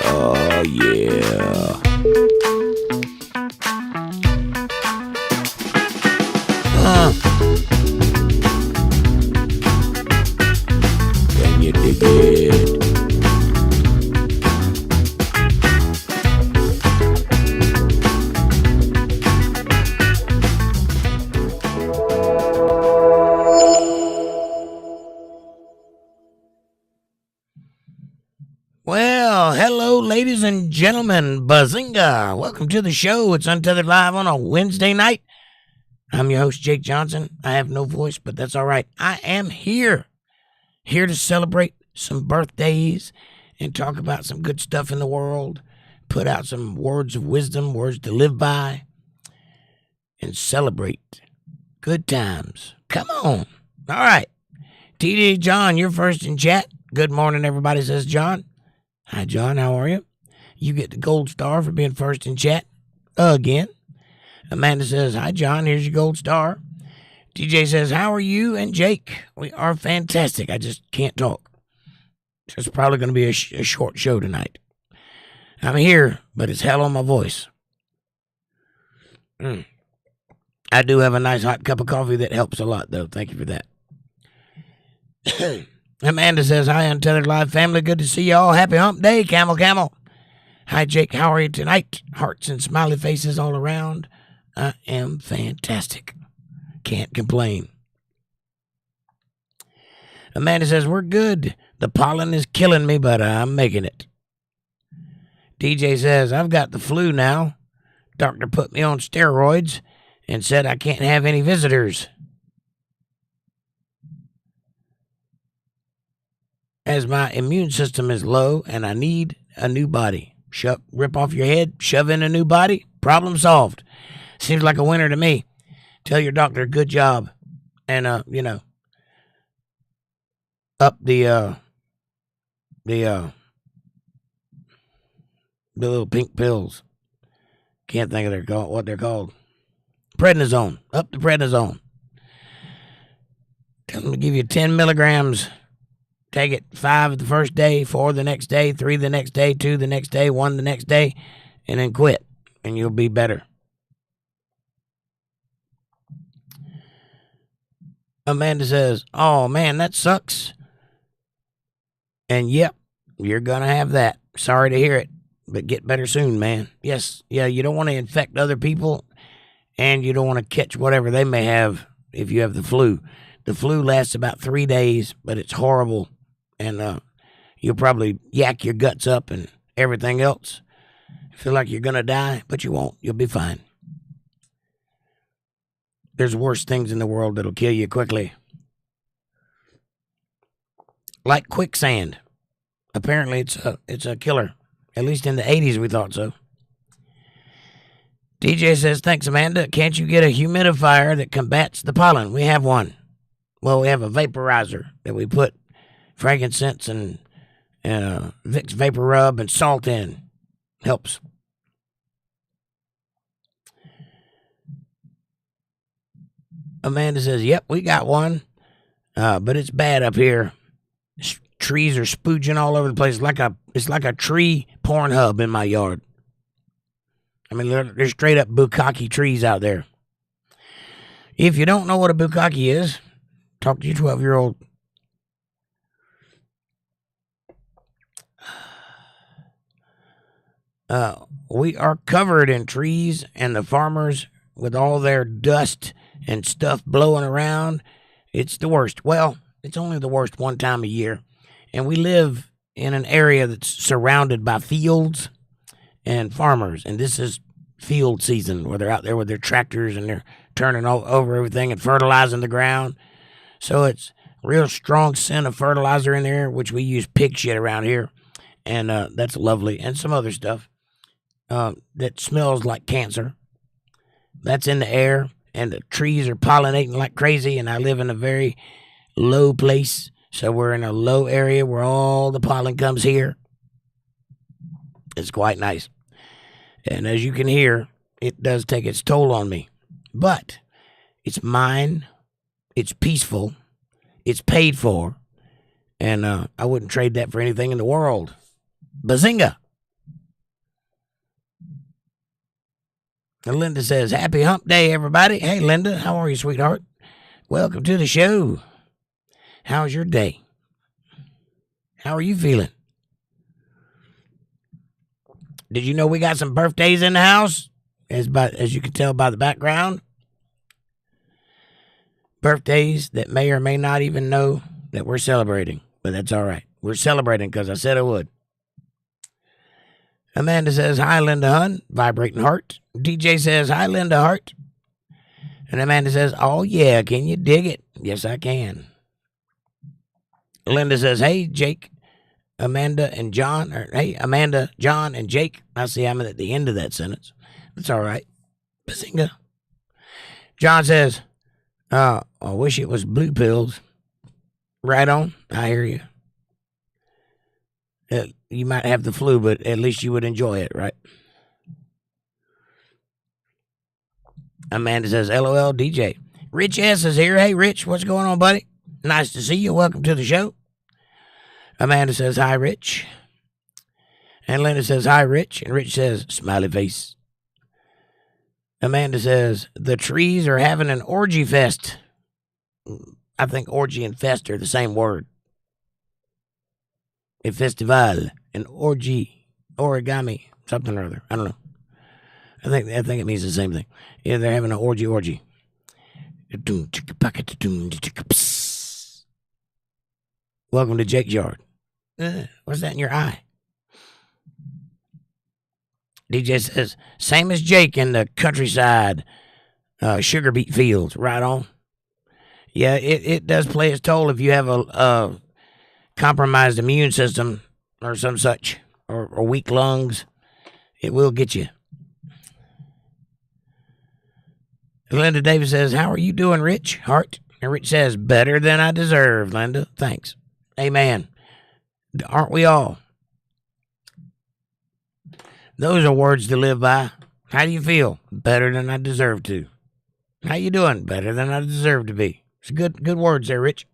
Oh, yeah. Can you dig it? Well, hello, ladies and gentlemen. Bazinga. Welcome to the show. It's Untethered Live on a Wednesday night. I'm your host, Jake Johnson. I have no voice, but that's all right. I am here to celebrate some birthdays and talk about some good stuff in the world, put out some words of wisdom, words to live by, and celebrate good times. Come on. All right. TD John, you're first in chat. Good morning, everybody, says John. Hi, John. How are you? You get the gold star for being first in chat again. Amanda says, hi, John. Here's your gold star. DJ says, how are you and Jake? We are fantastic. I just can't talk. So it's probably going to be a short show tonight. I'm here, but it's hell on my voice. I do have a nice hot cup of coffee that helps a lot, though. Thank you for that. Amanda says, hi, Untethered Live family. Good to see y'all. Happy hump day, Camel Camel. Hi, Jake. How are you tonight? Hearts and smiley faces all around. I am fantastic. Can't complain. Amanda says, we're good. The pollen is killing me, but I'm making it. DJ says, I've got the flu now. Doctor put me on steroids and said I can't have any visitors. As my immune system is low and I need a new body. Rip off your head, shove in a new body, problem solved. Seems like a winner to me. Tell your doctor, good job. And, up the little pink pills. Can't think of what they're called. Prednisone. Up the prednisone. Tell them to give you 10 milligrams. Take it 5 the first day, 4 the next day, 3 the next day, 2 the next day, 1 the next day, and then quit, and you'll be better. Amanda says, oh, man, that sucks. And, yep, you're going to have that. Sorry to hear it, but get better soon, man. Yes, yeah, you don't want to infect other people, and you don't want to catch whatever they may have if you have the flu. The flu lasts about 3 days, but it's horrible. And you'll probably yak your guts up and everything else. Feel like you're going to die, but you won't. You'll be fine. There's worse things in the world that'll kill you quickly. Like quicksand. Apparently it's a killer. At least in the 80s we thought so. DJ says, thanks, Amanda. Can't you get a humidifier that combats the pollen? We have one. Well, we have a vaporizer that we put frankincense and Vicks Vapor Rub and salt in. Helps. Amanda says, yep, we got one, but it's bad up here. Trees are spooging all over the place. It's like a tree porn hub in my yard. I mean, there's straight up bukkake trees out there. If you don't know what a bukkake is, talk to your 12-year-old. We are covered in trees, and the farmers, with all their dust and stuff blowing around, it's the worst. Well, it's only the worst one time a year. And we live in an area that's surrounded by fields and farmers. And this is field season, where they're out there with their tractors and they're turning all over everything and fertilizing the ground. So it's real strong scent of fertilizer in there, which we use pig shit around here. And that's lovely. And some other stuff that smells like cancer. That's in the air. And the trees are pollinating like crazy. And I live in a very low place. So we're in a low area where all the pollen comes here. It's quite nice. And as you can hear, it does take its toll on me. But it's mine. It's peaceful. It's paid for. And I wouldn't trade that for anything in the world. Bazinga. And Linda says, happy hump day, everybody. Hey, Linda, how are you, sweetheart? Welcome to the show. How's your day? How are you feeling? Did you know we got some birthdays in the house? As you can tell by the background. Birthdays that may or may not even know that we're celebrating. But that's all right. We're celebrating because I said I would. Amanda says, hi, Linda Hun. Vibrating heart. DJ says, hi, Linda Hart. And Amanda says, oh, yeah, can you dig it? Yes, I can. Linda says, hey, Jake, Amanda, and John. Or, hey, Amanda, John, and Jake. I see I'm at the end of that sentence. That's all right. Bazinga. John says, I wish it was blue pills. Right on. I hear you. You might have the flu, but at least you would enjoy it, right? Amanda says, LOL, DJ. Rich S is here. Hey, Rich, what's going on, buddy? Nice to see you. Welcome to the show. Amanda says, hi, Rich. And Linda says, hi, Rich. And Rich says, smiley face. Amanda says, the trees are having an orgy fest. I think orgy and fest are the same word. A festival, an orgy, origami, something or other. I don't know. I think it means the same thing. Yeah, they're having an orgy. Welcome to Jake's yard. What's that in your eye? DJ says, same as Jake in the countryside, sugar beet fields. Right on. Yeah, it does play its toll if you have a compromised immune system or some such, or weak lungs. It will get you. Linda Davis says, how are you doing, Rich Hart? And Rich says, better than I deserve, Linda. Thanks. Amen. Aren't we all? Those are words to live by. How do you feel? Better than I deserve to. How you doing? Better than I deserve to be. It's good words there, Rich.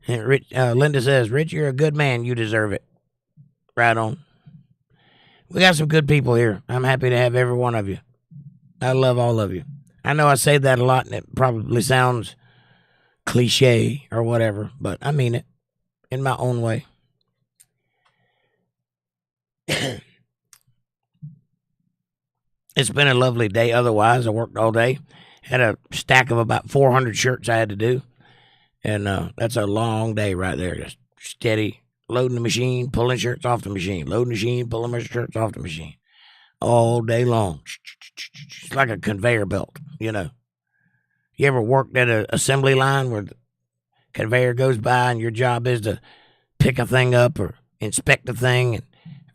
And Linda says, Rich, you're a good man. You deserve it. Right on. We got some good people here. I'm happy to have every one of you. I love all of you. I know I say that a lot, and it probably sounds cliche or whatever, but I mean it in my own way. It's been a lovely day otherwise. I worked all day. Had a stack of about 400 shirts I had to do. And that's a long day right there. Just steady loading the machine, pulling shirts off the machine, loading the machine, pulling my shirts off the machine. All day long. It's like a conveyor belt, you know. You ever worked at an assembly line where the conveyor goes by and your job is to pick a thing up or inspect a thing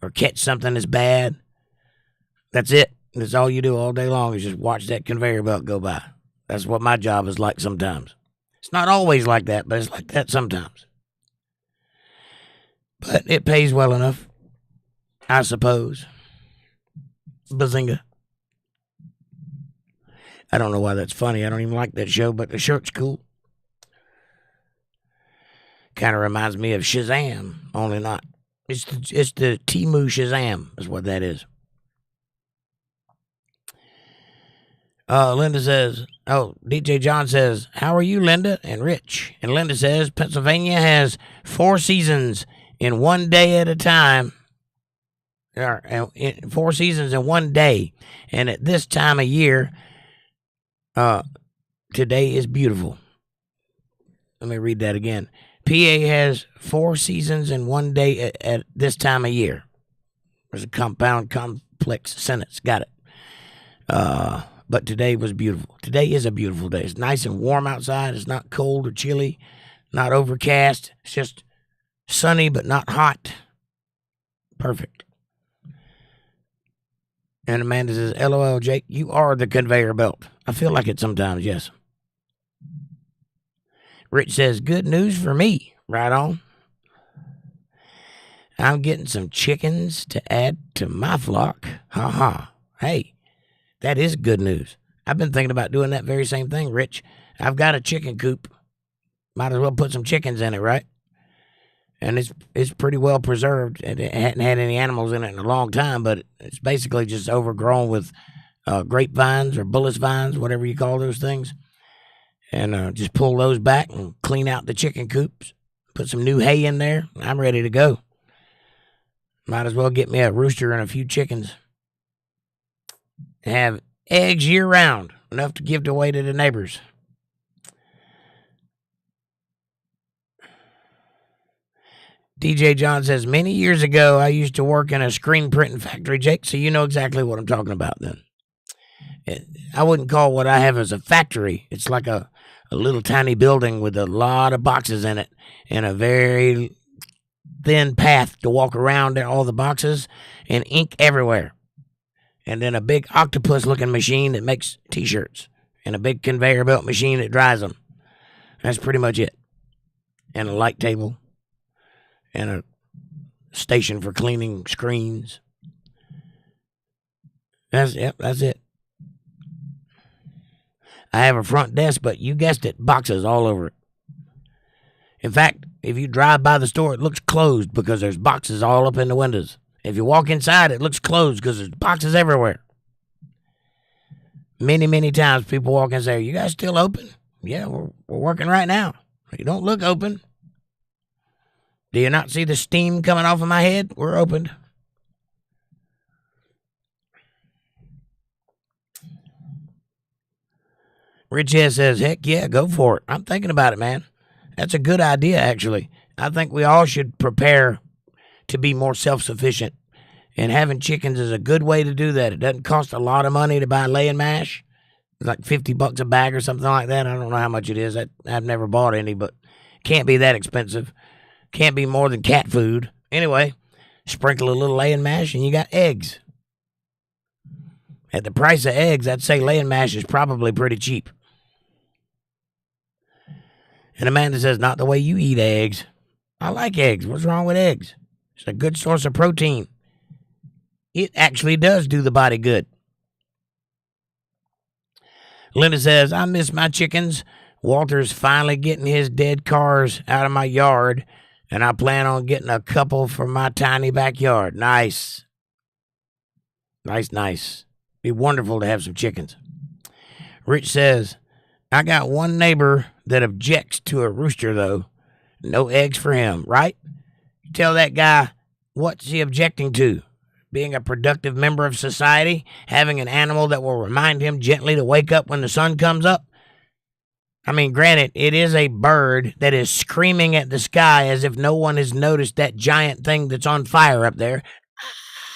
or catch something that's bad? That's it. That's all you do all day long is just watch that conveyor belt go by. That's what my job is like sometimes. It's not always like that, but it's like that sometimes. But it pays well enough, I suppose. Bazinga. I don't know why that's funny. I don't even like that show, but the shirt's cool. Kind of reminds me of Shazam, only not. It's the Temu Shazam is what that is. Linda says, DJ John says, how are you, Linda and Rich? And Linda says, Pennsylvania has 4 seasons in 1 day at a time. 4 seasons in 1 day. And at this time of year, today is beautiful. Let me read that again. PA has 4 seasons in 1 day at this time of year. There's a compound, complex sentence. Got it. But today was beautiful. Today is a beautiful day. It's nice and warm outside. It's not cold or chilly, not overcast. It's just sunny but not hot. Perfect. And Amanda says, LOL, Jake, you are the conveyor belt. I feel like it sometimes, yes. Rich says, good news for me. Right on. I'm getting some chickens to add to my flock. Ha ha. Hey. That is good news. I've been thinking about doing that very same thing, Rich. I've got a chicken coop might as well put some chickens in it, right? And it's pretty well preserved. It hadn't had any animals in it in a long time, but it's basically just overgrown with grapevines or bullis vines, whatever you call those things. And just pull those back and clean out the chicken coops. Put some new hay in there. I'm ready to go. Might as well get me a rooster and a few chickens. Have eggs year-round, enough to give away to the neighbors. DJ John says, many years ago, I used to work in a screen printing factory, Jake, so you know exactly what I'm talking about then. I wouldn't call what I have as a factory. It's like a little tiny building with a lot of boxes in it and a very thin path to walk around all the boxes and ink everywhere. And then a big octopus-looking machine that makes T-shirts and a big conveyor belt machine that dries them. That's pretty much it. And a light table. And a station for cleaning screens. That's it. I have a front desk, but you guessed it, boxes all over it. In fact, if you drive by the store, it looks closed because there's boxes all up in the windows. If you walk inside, it looks closed because there's boxes everywhere. Many, many times people walk in and say, are you guys still open? Yeah, we're working right now. You don't look open. Do you not see the steam coming off of my head? We're opened. Rich S says, heck yeah, go for it. I'm thinking about it, man. That's a good idea, actually. I think we all should prepare to be more self-sufficient. And having chickens is a good way to do that. It doesn't cost a lot of money to buy laying mash. It's like $50 a bag or something like that. I don't know how much it is. I've never bought any, but it can't be that expensive. Can't be more than cat food. Anyway, sprinkle a little laying mash and you got eggs. At the price of eggs, I'd say laying mash is probably pretty cheap. And Amanda says, not the way you eat eggs. I like eggs. What's wrong with eggs? It's a good source of protein. It actually does do the body good. Linda says, I miss my chickens. Walter's finally getting his dead cars out of my yard. And I plan on getting a couple for my tiny backyard. Nice. Nice. Be wonderful to have some chickens. Rich says, I got one neighbor that objects to a rooster, though. No eggs for him, right? You tell that guy, what's he objecting to? Being a productive member of society? Having an animal that will remind him gently to wake up when the sun comes up? I mean, granted, it is a bird that is screaming at the sky as if no one has noticed that giant thing that's on fire up there.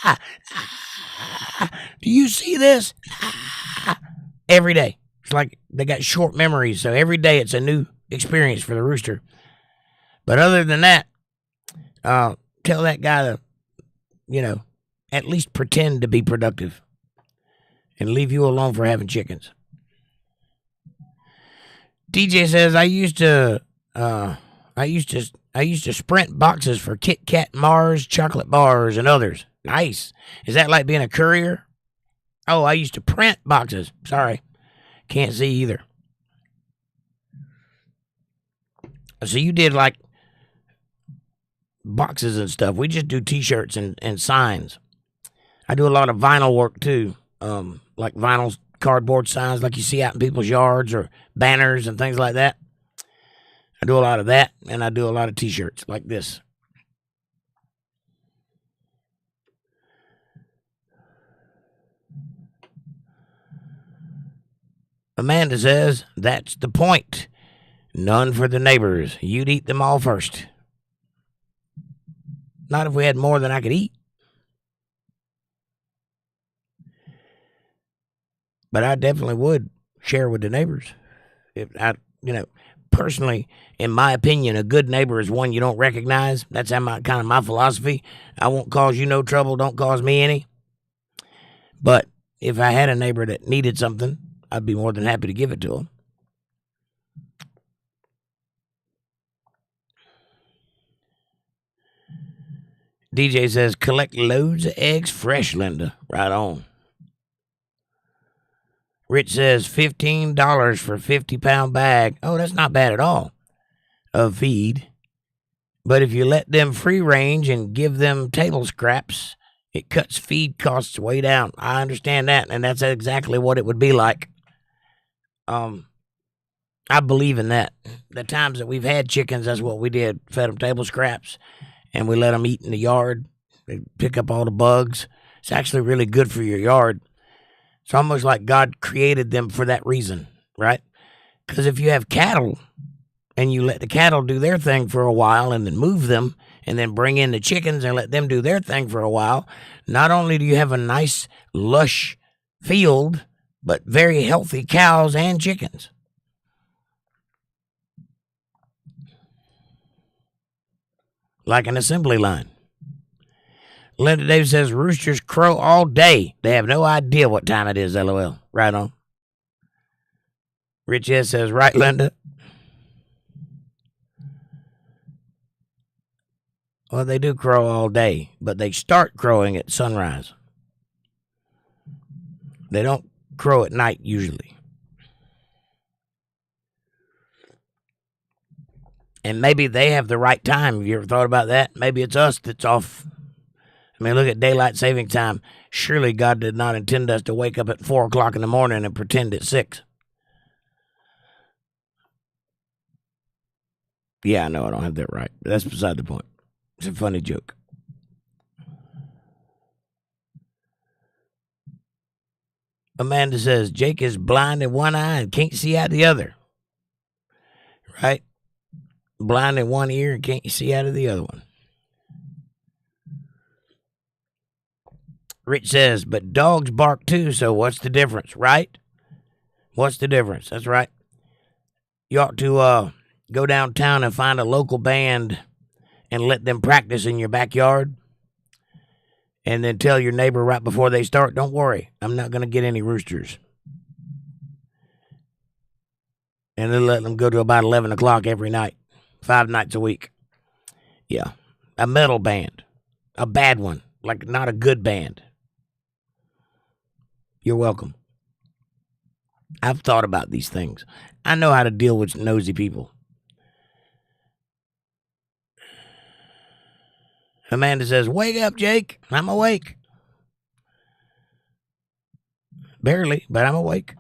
Do you see this? Every day. It's like they got short memories, so every day it's a new experience for the rooster. But other than that, tell that guy to, at least pretend to be productive and leave you alone for having chickens. DJ says, I used to sprint boxes for Kit Kat, Mars, chocolate bars, and others. Nice. Is that like being a courier? Oh, I used to print boxes. Sorry. Can't see either. So you did like boxes and stuff. We just do T-shirts and signs. I do a lot of vinyl work too. Like vinyl cardboard signs like you see out in people's yards or banners and things like that. I do a lot of that, and I do a lot of T-shirts like this. Amanda says, that's the point. None for the neighbors. You'd eat them all first. Not if we had more than I could eat. But I definitely would share with the neighbors. If I, personally, in my opinion, a good neighbor is one you don't recognize. That's kind of my philosophy. I won't cause you no trouble. Don't cause me any. But if I had a neighbor that needed something, I'd be more than happy to give it to them. DJ says, collect loads of eggs fresh, Linda. Right on. Rich says, $15 for a 50-pound bag. Oh, that's not bad at all. of feed. But if you let them free range and give them table scraps, it cuts feed costs way down. I understand that, and that's exactly what it would be like. I believe in that. The times that we've had chickens, that's what we did. Fed them table scraps, and we let them eat in the yard. They pick up all the bugs. It's actually really good for your yard. It's almost like God created them for that reason, right? Because if you have cattle and you let the cattle do their thing for a while and then move them and then bring in the chickens and let them do their thing for a while, not only do you have a nice, lush field, but very healthy cows and chickens. Like an assembly line. Linda Davis says, roosters crow all day. They have no idea what time it is, LOL. Right on. Rich S says, right, Linda? Well, they do crow all day, but they start crowing at sunrise. They don't crow at night usually. And maybe they have the right time. Have you ever thought about that? Maybe it's us that's off. I mean, look at daylight saving time. Surely God did not intend us to wake up at 4 o'clock in the morning and pretend it's 6. Yeah, I know I don't have that right. But that's beside the point. It's a funny joke. Amanda says, Jake is blind in one eye and can't see out the other. Right? Blind in one ear and can't see out of the other one. Rich says, but dogs bark too, so what's the difference, right? What's the difference? That's right. You ought to go downtown and find a local band and let them practice in your backyard. And then tell your neighbor right before they start, don't worry, I'm not going to get any roosters. And then let them go to about 11 o'clock every night, 5 nights a week. Yeah, a metal band, a bad one, like not a good band. You're welcome. I've thought about these things. I know how to deal with nosy people. Amanda says, wake up, Jake. I'm awake. Barely, but I'm awake.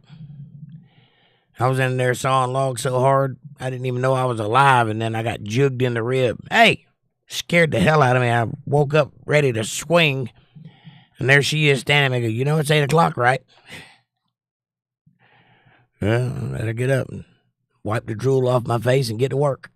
I was in there sawing logs so hard, I didn't even know I was alive, and then I got jugged in the rib. Hey, scared the hell out of me. I woke up ready to swing, and there she is standing there. You know it's 8 o'clock, right? Well, I better get up and wipe the drool off my face and get to work.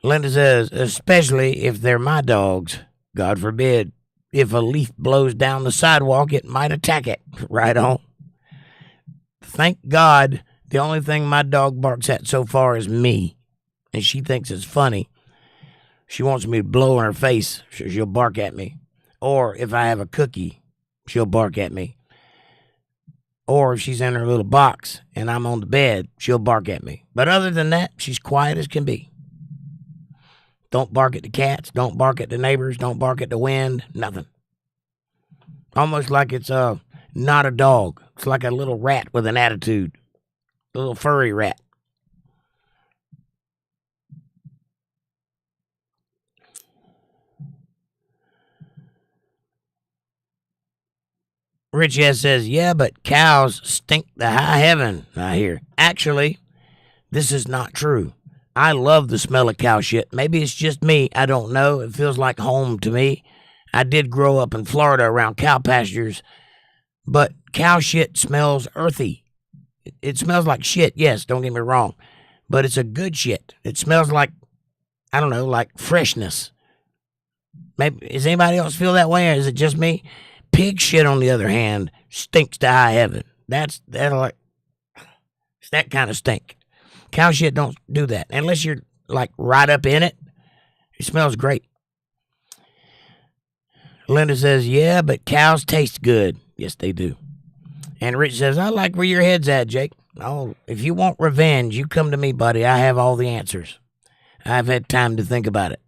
Linda says, especially if they're my dogs. God forbid. If a leaf blows down the sidewalk, it might attack it. Right on. Thank God, the only thing my dog barks at so far is me. And she thinks it's funny. She wants me to blow in her face, so she'll bark at me. Or if I have a cookie, she'll bark at me. Or if she's in her little box and I'm on the bed, she'll bark at me. But other than that, she's quiet as can be. Don't bark at the cats. Don't bark at the neighbors. Don't bark at the wind. Nothing. Almost like it's not a dog. It's like a little rat with an attitude. A little furry rat. Rich S says, yeah, but cows stink to high heaven, I hear. Actually, this is not true. I love the smell of cow shit. Maybe it's just me. I don't know. It feels like home to me. I did grow up in Florida around cow pastures, but cow shit smells earthy. It smells like shit, yes, don't get me wrong, but it's a good shit. It smells like, I don't know, like freshness. Maybe, does anybody else feel that way, or is it just me? Pig shit, on the other hand, stinks to high heaven. It's that kind of stink. Cow shit don't do that. Unless you're, like, right up in it. It smells great. Linda says, yeah, but cows taste good. Yes, they do. And Rich says, I like where your head's at, Jake. Oh, if you want revenge, you come to me, buddy. I have all the answers. I've had time to think about it.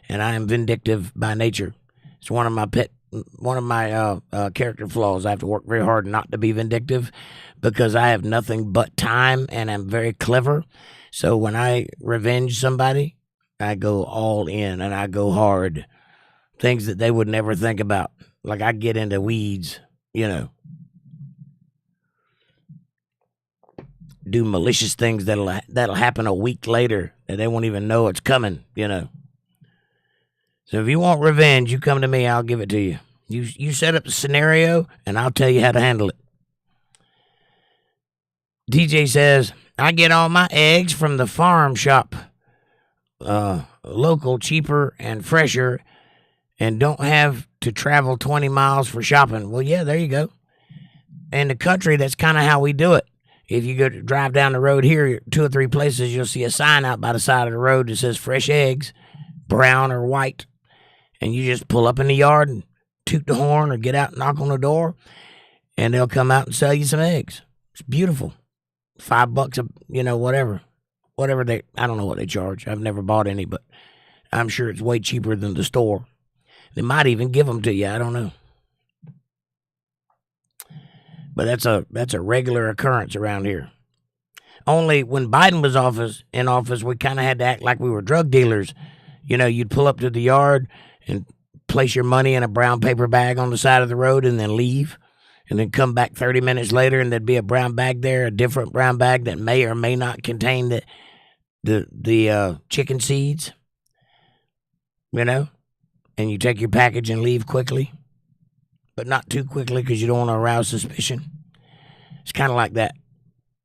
And I am vindictive by nature. It's one of my character flaws. I have to work very hard not to be vindictive because I have nothing but time and I'm very clever. So when I revenge somebody, I go all in and I go hard. Things that they would never think about. Like I get into weeds, do malicious things that'll happen a week later and they won't even know it's coming, So if you want revenge, you come to me, I'll give it to you. You set up the scenario and I'll tell you how to handle it. DJ says, I get all my eggs from the farm shop. Local, cheaper, and fresher, and don't have to travel 20 miles for shopping. Well, yeah, there you go. In the country, that's kind of how we do it. If you go to drive down the road here, 2 or 3 places, you'll see a sign out by the side of the road that says fresh eggs, brown or white. And you just pull up in the yard and toot the horn or get out and knock on the door, and they'll come out and sell you some eggs. It's beautiful. $5 whatever they, I don't know what they charge. I've never bought any, but I'm sure it's way cheaper than the store. They might even give them to you. I don't know. But that's a regular occurrence around here. Only when Biden was in office, we kind of had to act like we were drug dealers. You'd pull up to the yard and place your money in a brown paper bag on the side of the road and then leave. And then come back 30 minutes later and there'd be a brown bag there, a different brown bag that may or may not contain the chicken seeds. And you take your package and leave quickly. But not too quickly because you don't want to arouse suspicion. It's kind of like that.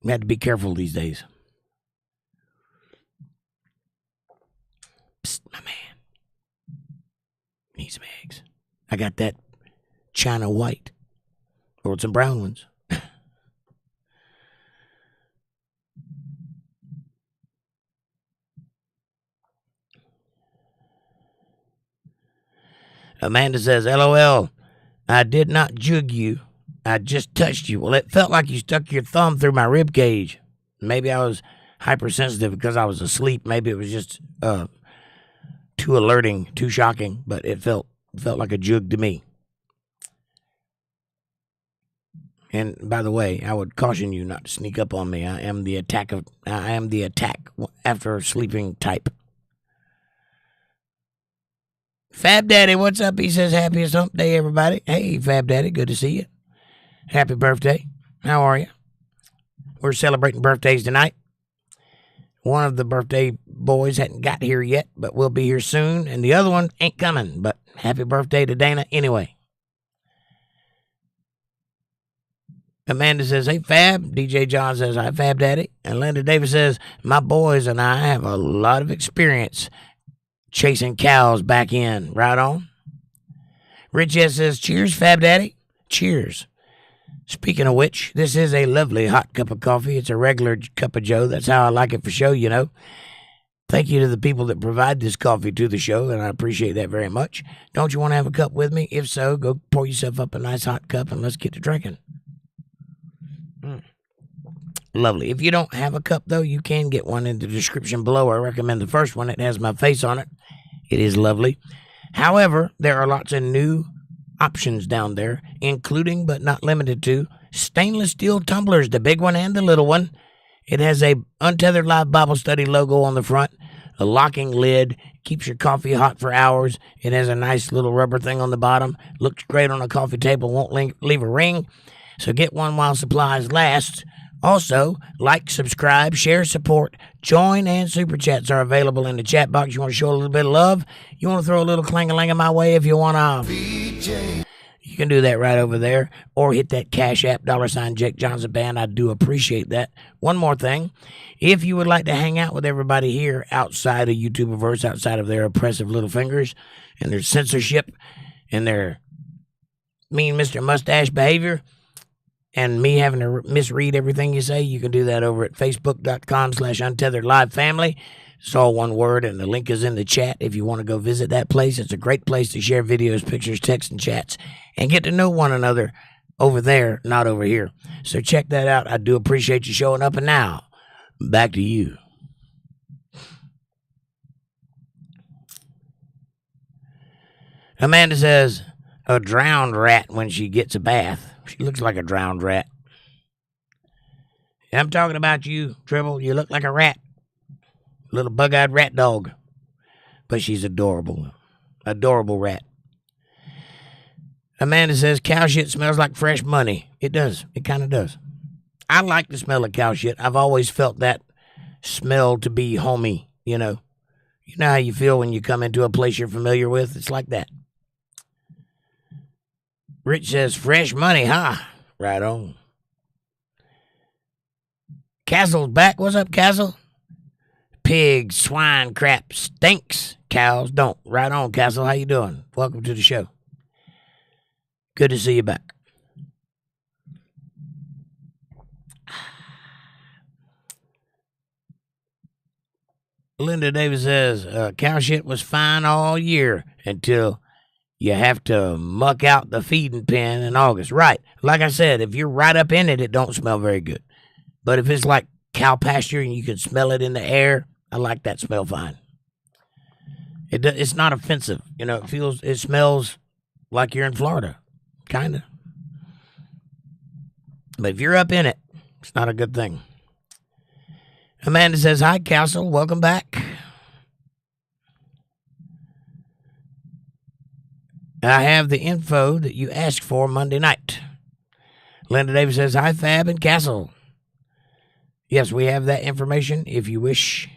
You have to be careful these days. Psst, my man. Need some eggs. I got that China white. Or some brown ones. Amanda says, LOL, I did not jug you. I just touched you. Well, it felt like you stuck your thumb through my rib cage. Maybe I was hypersensitive because I was asleep. Maybe it was just too alerting, too shocking. But it felt like a jug to me. And by the way, I would caution you not to sneak up on me. I am the attack after sleeping type. Fab Daddy, what's up? He says, happiest hump day, everybody. Hey, Fab Daddy, good to see you. Happy birthday. How are you? We're celebrating birthdays tonight. One of the birthday boys hadn't got here yet, but we'll be here soon. And the other one ain't coming, but happy birthday to Dana anyway. Amanda says, hey, Fab. DJ John says, hi, Fab Daddy. And Linda Davis says, my boys and I have a lot of experience chasing cows back in. Right on. Rich S says, cheers, Fab Daddy. Cheers. Speaking of which, this is a lovely hot cup of coffee. It's a regular cup of joe. That's how I like it for show, Thank you to the people that provide this coffee to the show, and I appreciate that very much. Don't you want to have a cup with me? If so, go pour yourself up a nice hot cup and let's get to drinking. Lovely. If you don't have a cup, though, you can get one in the description below. I recommend the first one. It has my face on it. It is lovely. However, there are lots of new options down there, including but not limited to stainless steel tumblers, the big one and the little one. It has a Untethered Live Bible Study logo on the front, a locking lid, keeps your coffee hot for hours. It has a nice little rubber thing on the bottom. Looks great on a coffee table, won't leave a ring. So get one while supplies last. Also, like, subscribe, share, support, join, and super chats are available in the chat box. You want to show a little bit of love? You want to throw a little clang-a-lang my way if you want to? You can do that right over there. Or hit that Cash App, $JakeJohnsonband. I do appreciate that. One more thing. If you would like to hang out with everybody here outside of YouTubeverse, outside of their oppressive little fingers and their censorship and their mean Mr. Mustache behavior, and me having to misread everything you say, you can do that over at facebook.com/UntetheredLiveFamily. It's all one word, and the link is in the chat if you want to go visit that place. It's a great place to share videos, pictures, texts, and chats, and get to know one another over there, not over here. So check that out. I do appreciate you showing up, and now, back to you. Amanda says, a drowned rat when she gets a bath. She looks like a drowned rat. I'm talking about you, Tribble. You look like a rat. Little bug-eyed rat dog. But she's adorable. Adorable rat. Amanda says, cow shit smells like fresh money. It does. It kind of does. I like the smell of cow shit. I've always felt that smell to be homey, you know. You know how you feel when you come into a place you're familiar with? It's like that. Rich says, fresh money, huh? Right on. Castle's back. What's up, Castle? Pig, swine, crap stinks. Cows don't. Right on, Castle. How you doing? Welcome to the show. Good to see you back. Linda Davis says, cow shit was fine all year until you have to muck out the feeding pen in August. Right. Like I said, if you're right up in it, it don't smell very good. But if it's like cow pasture and you can smell it in the air, I like that smell fine. It's not offensive. You know, it smells like you're in Florida. Kind of. But if you're up in it, it's not a good thing. Amanda says, hi, Castle. Welcome back. I have the info that you asked for Monday night. Linda Davis says, hi, Fab and Castle. Yes, we have that information if you wish.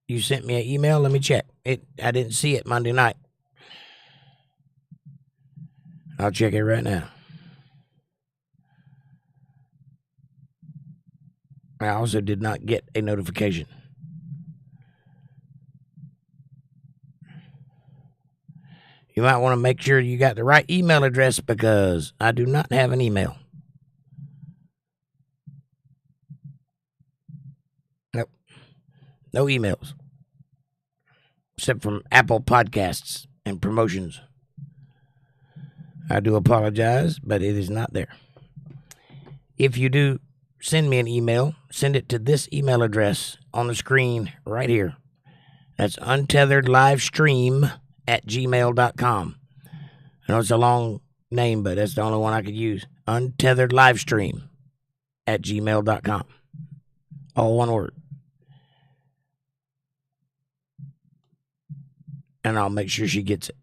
You sent me an email. Let me check. I didn't see it Monday night. I'll check it right now. I also did not get a notification. You might want to make sure you got the right email address because I do not have an email. Nope. No emails. Except from Apple Podcasts and promotions. I do apologize, but it is not there. If you do send me an email, send it to this email address on the screen right here. That's UntetheredLivestream@gmail.com. I know it's a long name, but that's the only one I could use. UntetheredLivestream@gmail.com. All one word. And I'll make sure she gets it.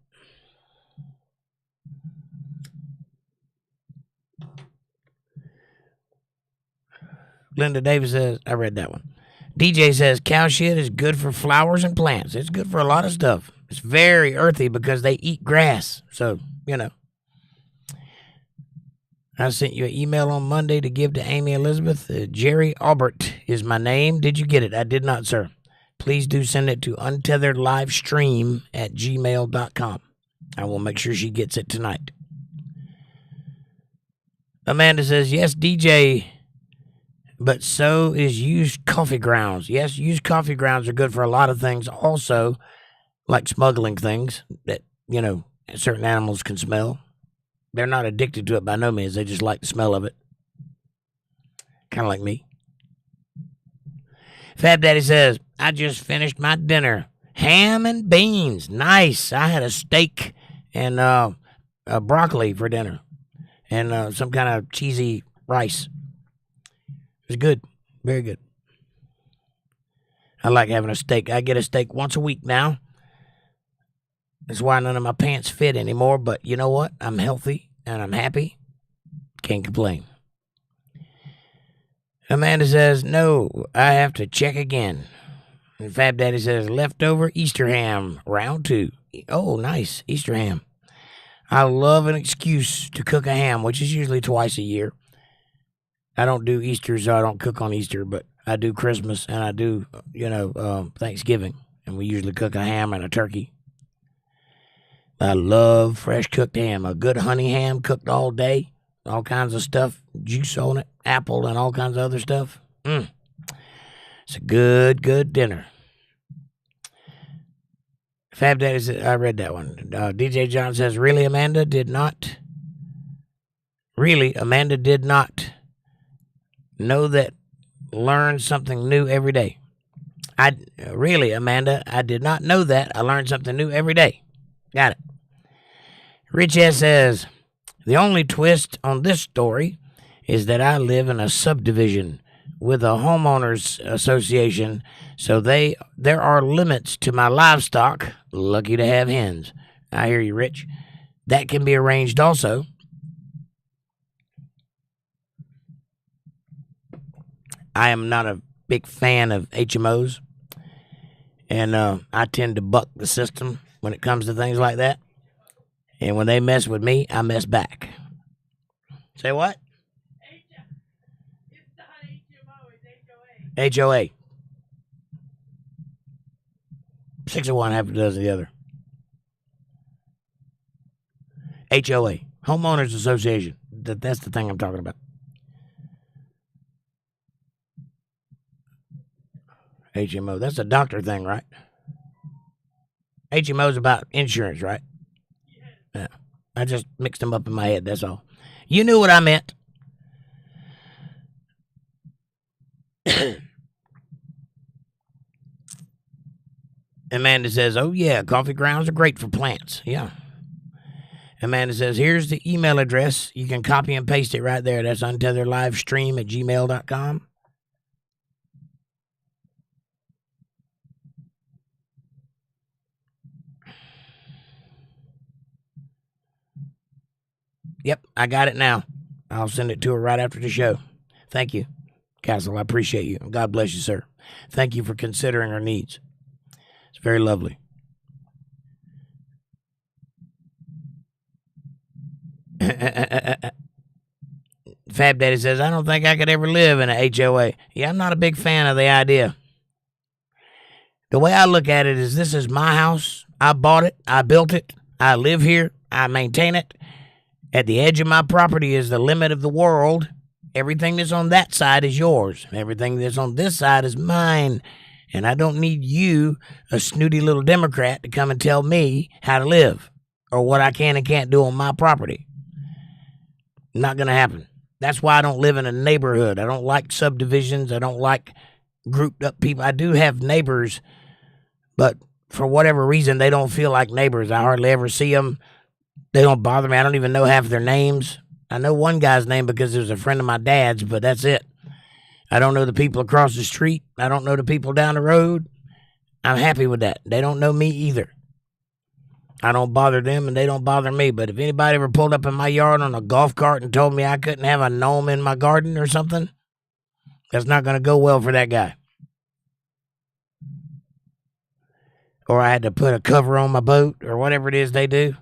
Linda Davis says, I read that one. DJ says, cow shit is good for flowers and plants. It's good for a lot of stuff. It's very earthy because they eat grass. So, you know. I sent you an email on Monday to give to Amy Elizabeth. Jerry Albert is my name. Did you get it? I did not, sir. Please do send it to UntetheredLivestream@gmail.com. I will make sure she gets it tonight. Amanda says, yes, DJ, but so is used coffee grounds. Yes, used coffee grounds are good for a lot of things. Also, like smuggling things that, you know, certain animals can smell. They're not addicted to it by no means. They just like the smell of it. Kind of like me. Fab Daddy says, I just finished my dinner. Ham and beans. Nice. I had a steak and broccoli for dinner. And some kind of cheesy rice. It was good. Very good. I like having a steak. I get a steak once a week now. That's why none of my pants fit anymore. But you know what? I'm healthy and I'm happy. Can't complain. Amanda says, no, I have to check again. And Fab Daddy says, leftover Easter ham, round 2. Oh, nice. Easter ham. I love an excuse to cook a ham, which is usually twice a year. I don't do Easter, so I don't cook on Easter, but I do Christmas and I do, Thanksgiving. And we usually cook a ham and a turkey. I love fresh cooked ham. A good honey ham cooked all day. All kinds of stuff. Juice on it. Apple and all kinds of other stuff. It's a good, good dinner. Fab Daddy says, I read that one. DJ John says, really, Amanda did not know that learn something new every day. Amanda, I did not know that. I learned something new every day. Got it. Rich S says, the only twist on this story is that I live in a subdivision with a homeowners association, so there are limits to my livestock. Lucky to have hens. I hear you, Rich. That can be arranged also. I am not a big fan of HMOs, and I tend to buck the system when it comes to things like that. And when they mess with me, I mess back. Say what? It's not HMO, it's HOA. HOA. 6 of one, half a dozen of the other. HOA. Homeowners Association. That's the thing I'm talking about. HMO. That's a doctor thing, right? HMO is about insurance, right? Yeah. I just mixed them up in my head, that's all. You knew what I meant. Amanda says, oh, yeah, coffee grounds are great for plants. Yeah. Amanda says, here's the email address. You can copy and paste it right there. That's UntetheredLiveStream@gmail.com. Yep, I got it now. I'll send it to her right after the show. Thank you, Castle. I appreciate you. God bless you, sir. Thank you for considering our needs. It's very lovely. Fab Daddy says, I don't think I could ever live in a HOA. Yeah, I'm not a big fan of the idea. The way I look at it is this is my house. I bought it. I built it. I live here. I maintain it. At the edge of my property is the limit of the world. Everything that's on that side is yours. Everything that's on this side is mine. And I don't need you, a snooty little Democrat, to come and tell me how to live or what I can and can't do on my property. Not going to happen. That's why I don't live in a neighborhood. I don't like subdivisions. I don't like grouped up people. I do have neighbors, but for whatever reason, they don't feel like neighbors. I hardly ever see them. They don't bother me. I don't even know half their names. I know one guy's name because it was a friend of my dad's, but that's it. I don't know the people across the street. I don't know the people down the road. I'm happy with that. They don't know me either. I don't bother them, and they don't bother me. But if anybody ever pulled up in my yard on a golf cart and told me I couldn't have a gnome in my garden or something, that's not going to go well for that guy. Or I had to put a cover on my boat or whatever it is they do.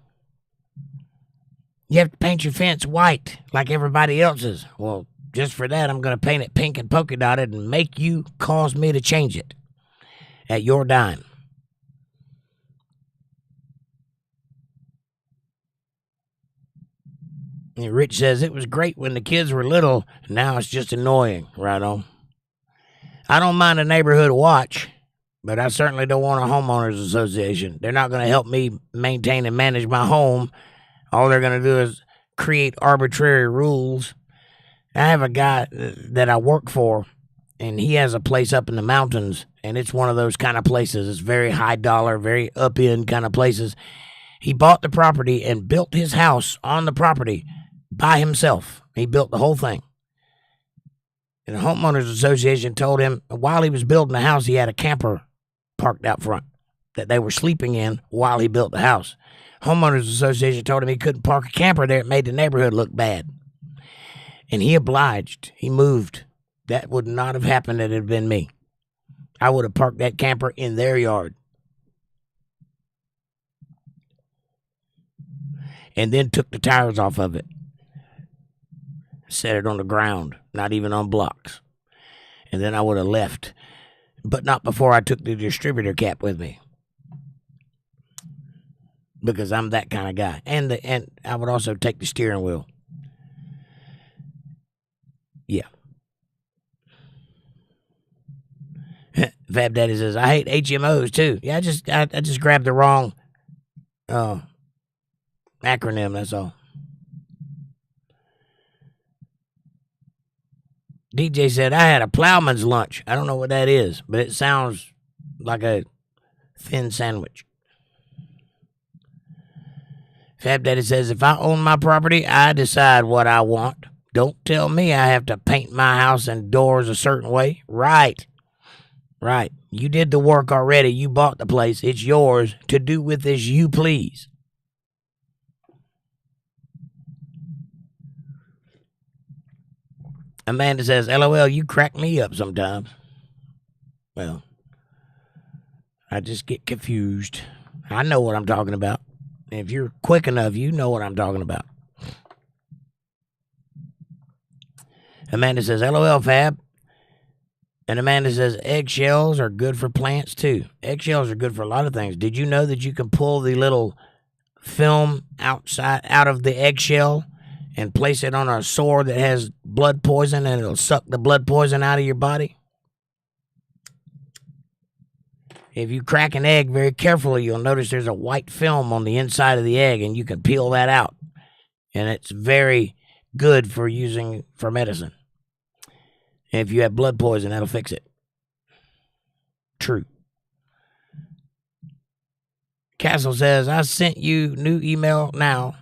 You have to paint your fence white like everybody else's. Well, just for that, I'm going to paint it pink and polka dotted and make you cause me to change it at your dime. And Rich says, it was great when the kids were little. Now it's just annoying. Right on. I don't mind a neighborhood watch, but I certainly don't want a homeowners association. They're not going to help me maintain and manage my home. All they're going to do is create arbitrary rules. I have a guy that I work for, and he has a place up in the mountains, and it's one of those kind of places. It's very high dollar, very up-end kind of places. He bought the property and built his house on the property by himself. He built the whole thing. And the homeowners association told him while he was building the house, he had a camper parked out front that they were sleeping in while he built the house. Homeowners Association told him he couldn't park a camper there. It made the neighborhood look bad. And he obliged. He moved. That would not have happened if it had been me. I would have parked that camper in their yard. And then took the tires off of it. Set it on the ground, not even on blocks. And then I would have left. But not before I took the distributor cap with me. Because I'm that kind of guy. And I would also take the steering wheel. Yeah. Fab Daddy says, I hate HMOs too. Yeah, I just grabbed the wrong acronym, that's all. DJ said, I had a plowman's lunch. I don't know what that is, but it sounds like a thin sandwich. Fab Daddy says, if I own my property, I decide what I want. Don't tell me I have to paint my house and doors a certain way. Right. You did the work already. You bought the place. It's yours to do with as you please. Amanda says, LOL, you crack me up sometimes. Well, I just get confused. I know what I'm talking about. If you're quick enough, you know what I'm talking about. Amanda says, LOL, Fab. And Amanda says, eggshells are good for plants, too. Eggshells are good for a lot of things. Did you know that you can pull the little film out of the eggshell and place it on a sore that has blood poison, and it'll suck the blood poison out of your body? If you crack an egg very carefully, you'll notice there's a white film on the inside of the egg, and you can peel that out. And it's very good for using for medicine. And if you have blood poison, that'll fix it. True. Castle says, I sent you new email now.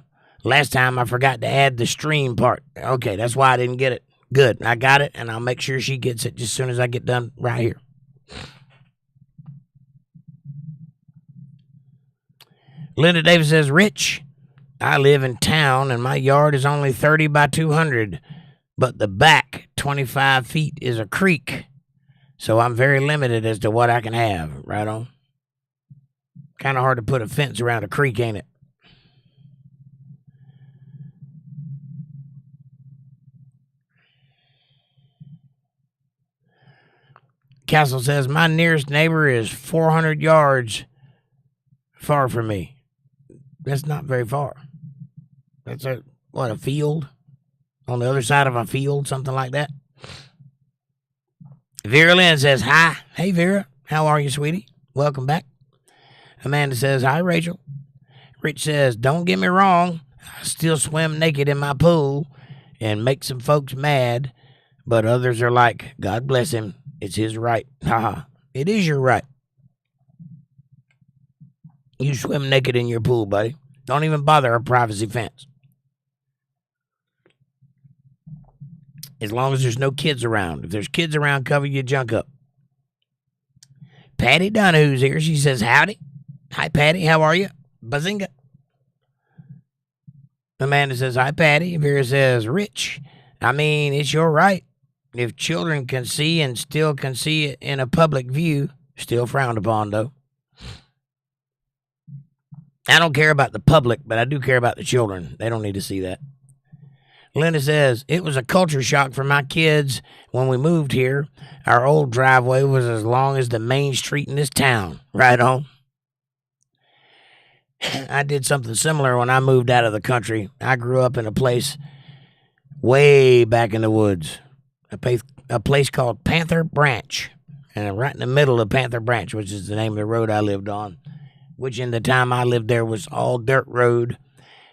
Last time I forgot to add the stream part. Okay, that's why I didn't get it. Good. I got it, and I'll make sure she gets it just as soon as I get done right here. Linda Davis says, Rich, I live in town, and my yard is only 30 by 200, but the back 25 feet is a creek, so I'm very limited as to what I can have. Right on. Kind of hard to put a fence around a creek, ain't it? Castle says, my nearest neighbor is 400 yards far from me. That's not very far. That's a field? On the other side of a field, something like that. Vera Lynn says, hi. Hey, Vera. How are you, sweetie? Welcome back. Amanda says, hi, Rachel. Rich says, don't get me wrong. I still swim naked in my pool and make some folks mad, but others are like, God bless him. It's his right. Haha. It is your right. You swim naked in your pool, buddy. Don't even bother a privacy fence. As long as there's no kids around. If there's kids around, cover your junk up. Patty Donahue's here. She says, howdy. Hi, Patty. How are you? Bazinga. Amanda says, hi, Patty. Vera says, Rich, I mean, it's your right. If children can see and still can see it in a public view, still frowned upon, though. I don't care about the public, but I do care about the children. They don't need to see that. Linda says, it was a culture shock for my kids when we moved here. Our old driveway was as long as the main street in this town. Right on. I did something similar when I moved out of the country. I grew up in a place way back in the woods. A place called Panther Branch. And right in the middle of Panther Branch, which is the name of the road I lived on, which in the time I lived there was all dirt road,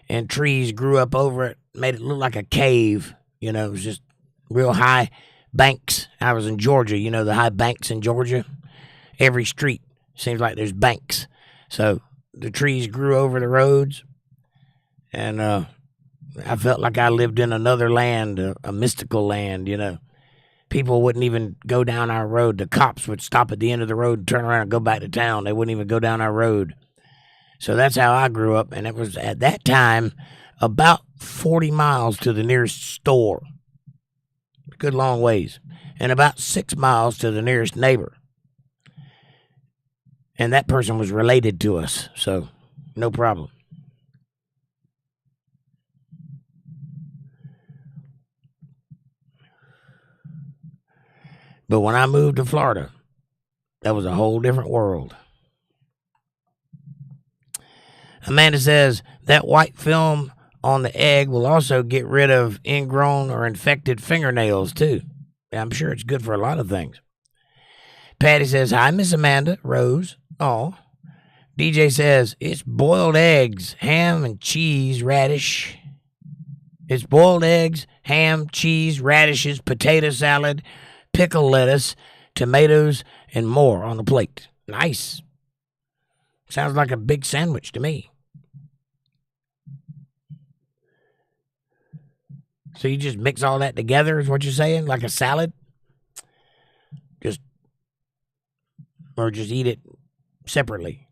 and trees grew up over it, made it look like a cave. You know, it was just real high banks. I was in Georgia, you know, the high banks in Georgia. Every street seems like there's banks. So the trees grew over the roads, and I felt like I lived in another land, a mystical land, you know. People wouldn't even go down our road. The cops would stop at the end of the road and turn around and go back to town. They wouldn't even go down our road. So that's how I grew up, and it was at that time about 40 miles to the nearest store. Good long ways. And about 6 miles to the nearest neighbor. And that person was related to us, so no problem. But when I moved to Florida, that was a whole different world. Amanda says that white film on the egg will also get rid of ingrown or infected fingernails, too. I'm sure it's good for a lot of things. Patty says, hi, Miss Amanda. Rose. Oh. DJ says, it's boiled eggs, ham, and cheese, radish. It's boiled eggs, ham, cheese, radishes, potato salad, pickle lettuce, tomatoes, and more on the plate. Nice. Sounds like a big sandwich to me. So you just mix all that together is what you're saying? Like a salad? Or just eat it separately.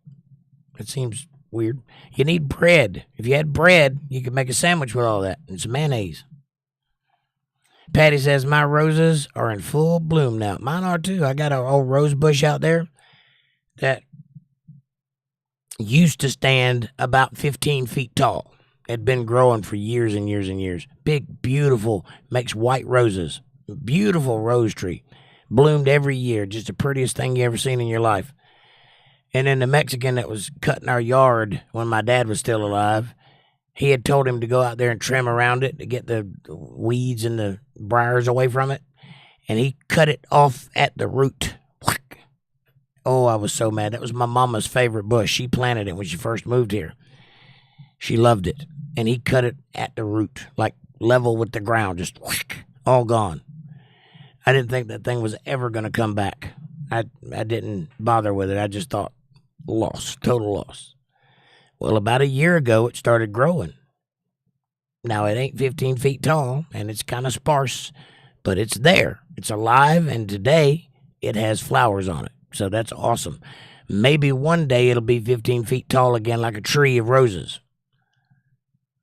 It seems weird. You need bread. If you had bread, you could make a sandwich with all that and some mayonnaise. Patty says, my roses are in full bloom now. Mine are too. I got an old rose bush out there that used to stand about 15 feet tall. Had been growing for years and years and years. Big, beautiful, makes white roses. Beautiful rose tree. Bloomed every year. Just the prettiest thing you ever seen in your life. And then the Mexican that was cutting our yard when my dad was still alive, he had told him to go out there and trim around it to get the weeds and the briars away from it. And he cut it off at the root. Oh, I was so mad. That was my mama's favorite bush. She planted it when she first moved here. She loved it. And he cut it at the root, like level with the ground, just all gone. I didn't think that thing was ever going to come back. I didn't bother with it. I just thought, loss, total loss. Well, about a year ago, it started growing. Now, it ain't 15 feet tall, and it's kind of sparse, but it's there. It's alive, and today, it has flowers on it. So that's awesome. Maybe one day it'll be 15 feet tall again like a tree of roses.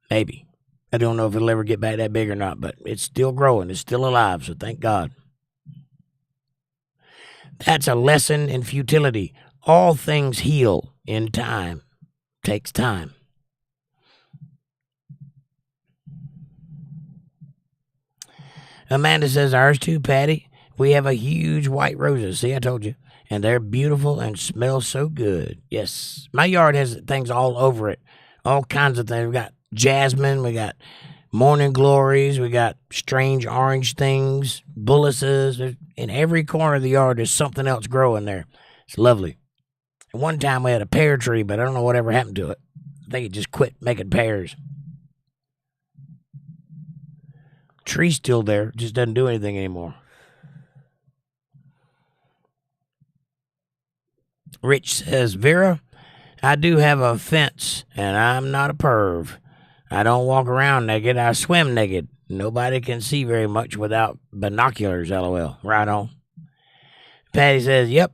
Maybe. I don't know if it'll ever get back that big or not, but it's still growing. It's still alive, so thank God. That's a lesson in futility. All things heal in time. Takes time. Amanda says, ours too, Patty. We have a huge white roses. See, I told you. And they're beautiful and smell so good. Yes. My yard has things all over it. All kinds of things. We got jasmine. We got morning glories. We got strange orange things. Bullaces. In every corner of the yard, there's something else growing there. It's lovely. And one time we had a pear tree, but I don't know whatever happened to it. I think it just quit making pears. Tree's still there. Just doesn't do anything anymore. Rich says, Vera, I do have a fence, and I'm not a perv. I don't walk around naked. I swim naked. Nobody can see very much without binoculars, LOL. Right on. Patty says, yep,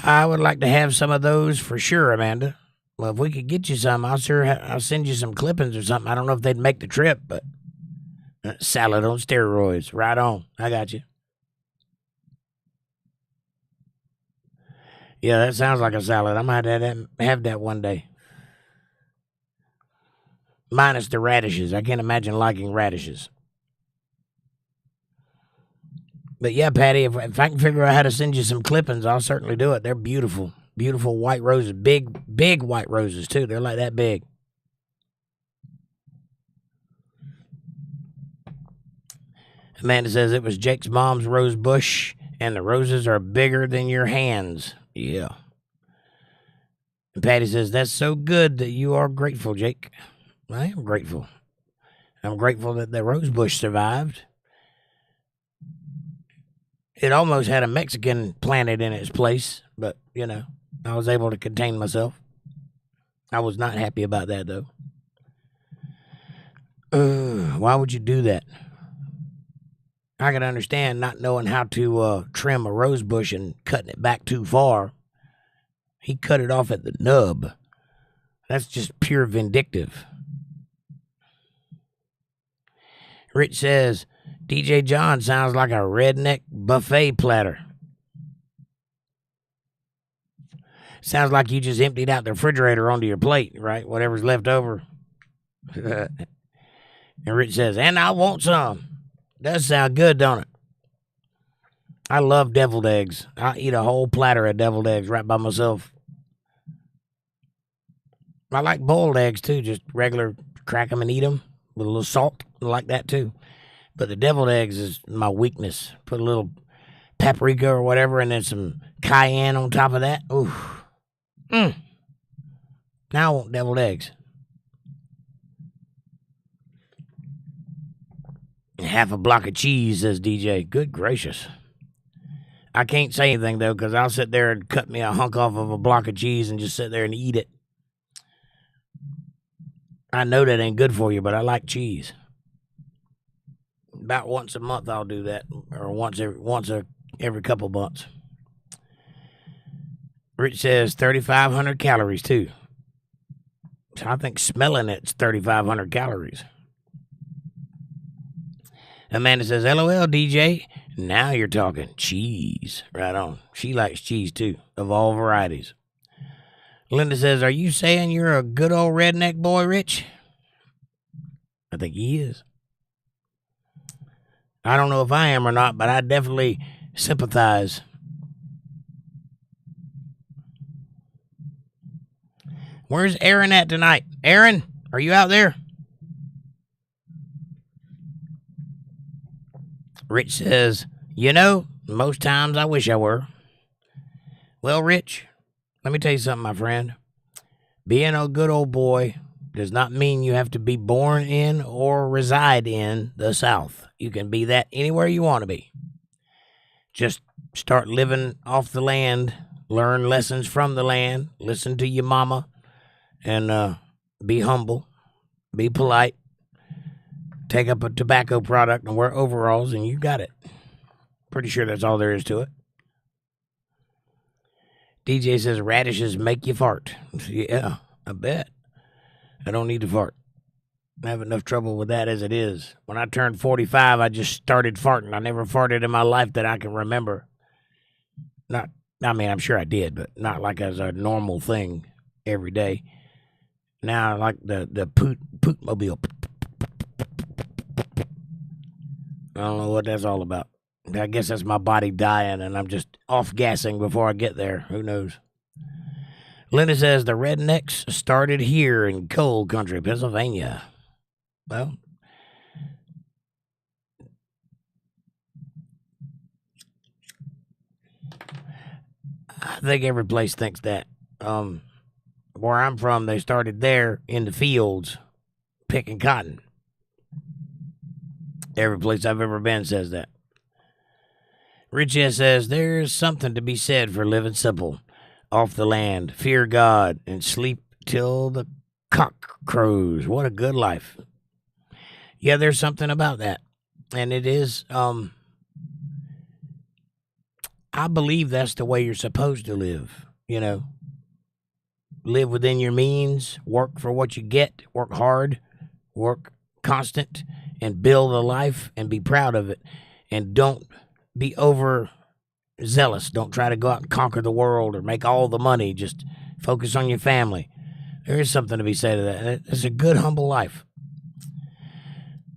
I would like to have some of those for sure, Amanda. Well, if we could get you some, I'll send you some clippings or something. I don't know if they'd make the trip, but salad on steroids. Right on. I got you. Yeah, that sounds like a salad. I might have that one day. Minus the radishes. I can't imagine liking radishes. But yeah, Patty, if I can figure out how to send you some clippings, I'll certainly do it. They're beautiful. Beautiful white roses. Big white roses, too. They're like that big. Amanda says it was Jake's mom's rose bush, and the roses are bigger than your hands. Yeah. And Patty says, that's so good that you are grateful, Jake. I am grateful. I'm grateful that the rose bush survived. It almost had a Mexican planted in its place, but, you know, I was able to contain myself. I was not happy about that, though. Why would you do that? I can understand not knowing how to trim a rose bush and cutting it back too far. He cut it off at the nub. That's just pure vindictive. Rich says, DJ John sounds like a redneck buffet platter. Sounds like you just emptied out the refrigerator onto your plate, right? Whatever's left over. And Rich says, and I want some. Does sound good, don't it? I love deviled eggs. I eat a whole platter of deviled eggs right by myself. I like boiled eggs, too. Just regular, crack them and eat them with a little salt. I like that, too. But the deviled eggs is my weakness. Put a little paprika or whatever and then some cayenne on top of that. Ooh. Now I want deviled eggs. Half a block of cheese, says DJ. Good gracious. I can't say anything, though, because I'll sit there and cut me a hunk off of a block of cheese and just sit there and eat it. I know that ain't good for you, but I like cheese. About once a month I'll do that, or once every couple months. Rich says 3,500 calories too. So I think smelling it's 3,500 calories. Amanda says, LOL, DJ. Now you're talking. Cheese. Right on. She likes cheese too, of all varieties. Linda says, are you saying you're a good old redneck boy, Rich? I think he is. I don't know if I am or not, but I definitely sympathize. Where's Aaron at tonight? Aaron, are you out there? Rich says, most times I wish I were. Well, Rich, let me tell you something, my friend. Being a good old boy does not mean you have to be born in or reside in the South. You can be that anywhere you want to be. Just start living off the land, learn lessons from the land, listen to your mama, and be humble, be polite, take up a tobacco product and wear overalls, and you got it. Pretty sure that's all there is to it. DJ says radishes make you fart. Yeah, I bet. I don't need to fart. I have enough trouble with that as it is. When I turned 45, I just started farting. I never farted in my life that I can remember. I'm sure I did, but not like as a normal thing every day. Now, like the poot-mobile. I don't know what that's all about. I guess that's my body dying, and I'm just off-gassing before I get there. Who knows? Linda says the rednecks started here in coal country, Pennsylvania. Well, I think every place thinks that. Where I'm from, they started there in the fields picking cotton. Every place I've ever been says that. Rich S says there's something to be said for living simple, off the land, fear God, and sleep till the cock crows. What a good life. Yeah, there's something about that. And it is, I believe that's the way you're supposed to live, Live within your means, work for what you get, work hard, work constant, and build a life and be proud of it. And don't be overzealous. Don't try to go out and conquer the world or make all the money. Just focus on your family. There is something to be said to that. It's a good, humble life.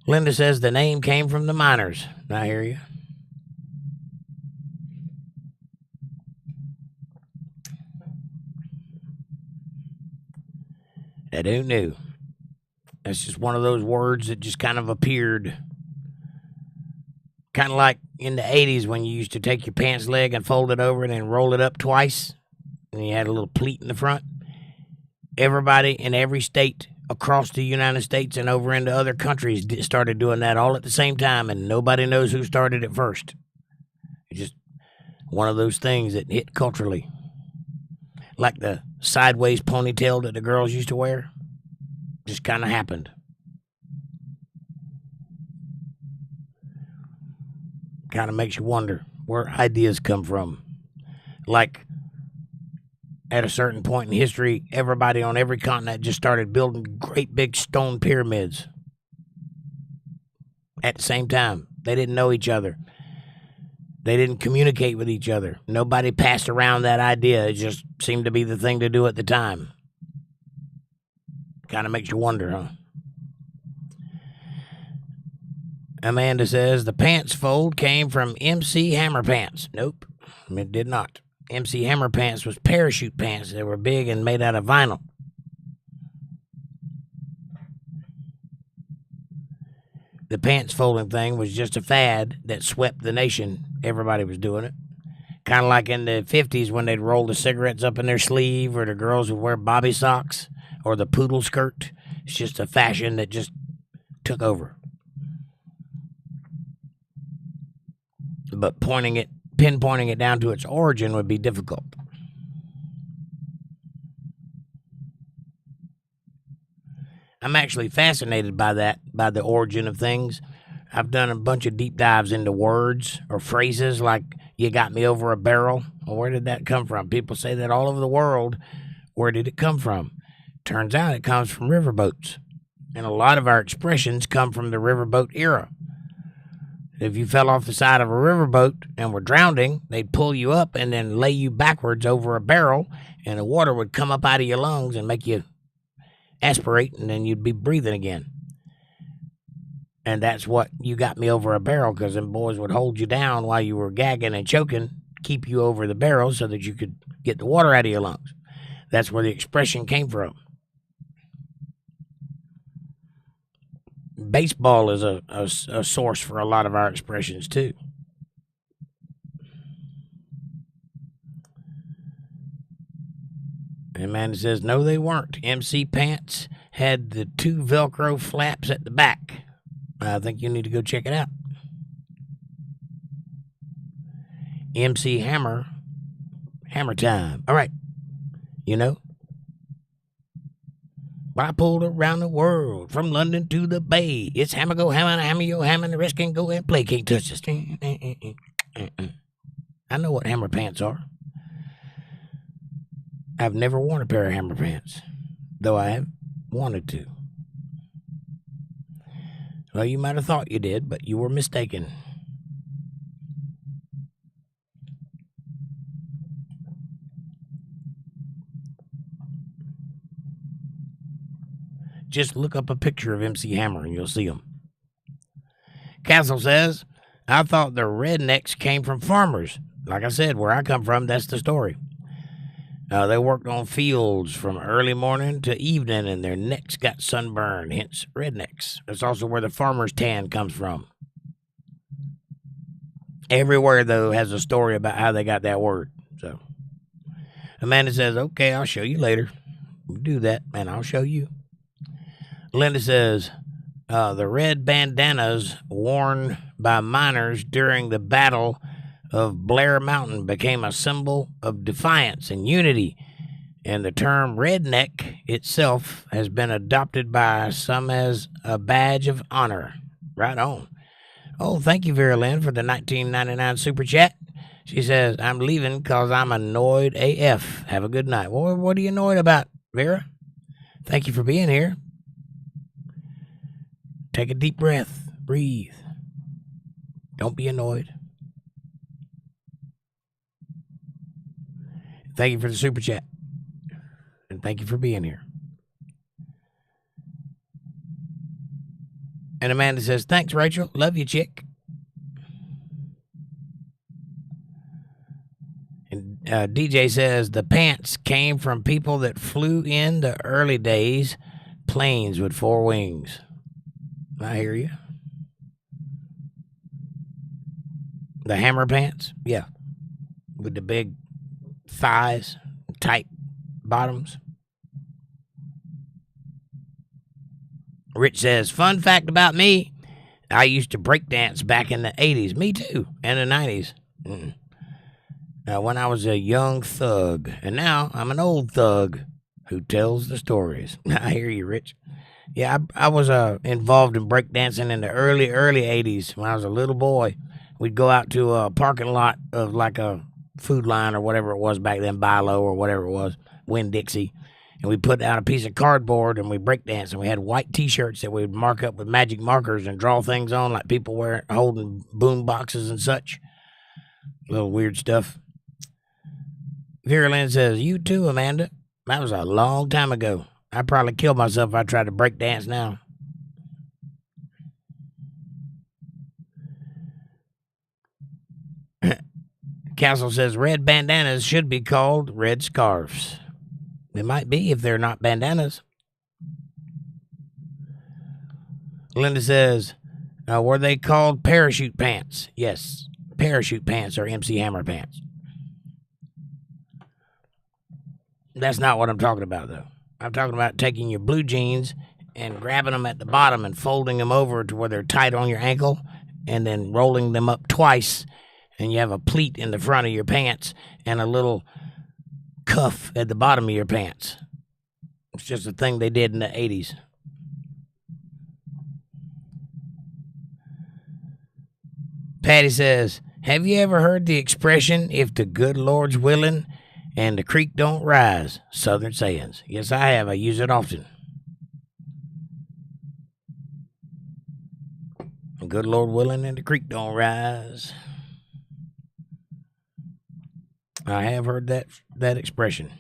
Linda says the name came from the miners. I hear you. I don't know. That's just one of those words that just kind of appeared. Kind of like in the 80s when you used to take your pants leg and fold it over and then roll it up twice. And you had a little pleat in the front. Everybody in every state across the United States and over into other countries started doing that all at the same time, and nobody knows who started it first. It's just one of those things that hit culturally. Like the sideways ponytail that the girls used to wear. Just kind of happened. Kind of makes you wonder where ideas come from. Like, at a certain point in history, everybody on every continent just started building great big stone pyramids. At the same time, they didn't know each other. They didn't communicate with each other. Nobody passed around that idea. It just seemed to be the thing to do at the time. Kind of makes you wonder, huh? Amanda says the pants fold came from MC Hammer Pants. Nope, it did not. MC Hammer Pants was parachute pants. They were big and made out of vinyl. The pants folding thing was just a fad that swept the nation. Everybody was doing it. Kind of like in the 50s when they'd roll the cigarettes up in their sleeve, or the girls would wear bobby socks, or the poodle skirt. It's just a fashion that just took over. But pinpointing it down to its origin would be difficult. I'm actually fascinated by that, by the origin of things. I've done a bunch of deep dives into words or phrases like "you got me over a barrel." Well, where did that come from? People say that all over the world. Where did it come from? Turns out it comes from riverboats. And a lot of our expressions come from the riverboat era. If you fell off the side of a riverboat and were drowning, they'd pull you up and then lay you backwards over a barrel, and the water would come up out of your lungs and make you aspirate, and then you'd be breathing again. And that's what "you got me over a barrel," because them boys would hold you down while you were gagging and choking, keep you over the barrel so that you could get the water out of your lungs. That's where the expression came from. Baseball is a source for a lot of our expressions, too. And Amanda says, no, they weren't. MC pants had the 2 Velcro flaps at the back. I think you need to go check it out. MC Hammer time. All right. You know? I pulled around the world, from London to the Bay. It's hammer go hammer, hammer yo hammer, the rest can go and play. Can't touch this. I know what hammer pants are. I've never worn a pair of hammer pants, though I have wanted to. Well, you might have thought you did, but you were mistaken. Just look up a picture of MC Hammer and you'll see him. Castle says, I thought the rednecks came from farmers. Like I said, where I come from, that's the story. They worked on fields from early morning to evening, and their necks got sunburned, hence rednecks. That's also where the farmer's tan comes from. Everywhere, though, has a story about how they got that word. So, Amanda says, okay, I'll show you later. Do that, and I'll show you. Linda says, the red bandanas worn by miners during the Battle of Blair Mountain became a symbol of defiance and unity, and the term redneck itself has been adopted by some as a badge of honor. Right on. Oh, thank you, Vera Lynn, for the $19.99 super chat. She says, I'm leaving because I'm annoyed AF. Have a good night. Well, what are you annoyed about, Vera? Thank you for being here. Take a deep breath. Breathe. Don't be annoyed. Thank you for the super chat. And thank you for being here. And Amanda says, thanks, Rachel. Love you, chick. And DJ says, the pants came from people that flew in the early days, planes with 4 wings. I hear you. The hammer pants? Yeah. With the big thighs, tight bottoms. Rich says, fun fact about me, I used to break dance back in the 80s. Me too. And the 90s. When I was a young thug. And now I'm an old thug who tells the stories. I hear you, Rich. Yeah, I was involved in breakdancing in the early 80s when I was a little boy. We'd go out to a parking lot of like a Food Line or whatever it was back then, Bilo or whatever it was, Winn-Dixie. And we put out a piece of cardboard and we breakdanced. And we had white T-shirts that we'd mark up with magic markers and draw things on like people holding boom boxes and such. Little weird stuff. Vera Lynn says, you too, Amanda. That was a long time ago. I'd probably kill myself if I tried to break dance now. Castle says red bandanas should be called red scarves. They might be if they're not bandanas. Linda says, were they called parachute pants? Yes, parachute pants are MC Hammer pants. That's not what I'm talking about, though. I'm talking about taking your blue jeans and grabbing them at the bottom and folding them over to where they're tight on your ankle and then rolling them up twice, and you have a pleat in the front of your pants and a little cuff at the bottom of your pants. It's just a thing they did in the 80s. Patty says, have you ever heard the expression, if the good Lord's willing and the creek don't rise? Southern sayings. Yes, I have. I use it often. Good Lord willing and the creek don't rise. I have heard that expression.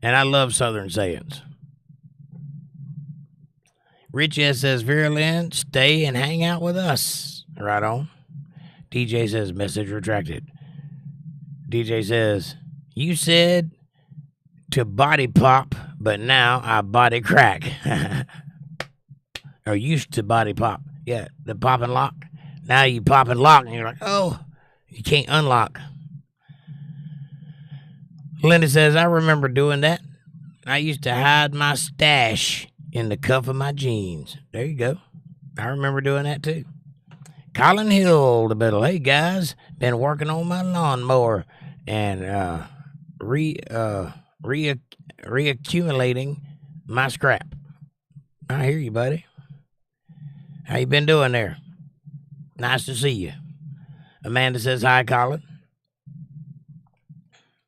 And I love Southern sayings. Rich S says, Vera Lynn, stay and hang out with us. Right on. DJ says, message retracted. DJ says, you said to body pop, but now I body crack. Or used to body pop. Yeah, the pop and lock. Now you pop and lock, and you're like, oh, you can't unlock. Linda says, I remember doing that. I used to hide my stash in the cuff of my jeans. There you go. I remember doing that too. Colin Hill, the middle. Hey, guys, been working on my lawnmower and reaccumulating my scrap. I hear you, buddy. How you been doing there? Nice to see you. Amanda says, hi, Colin.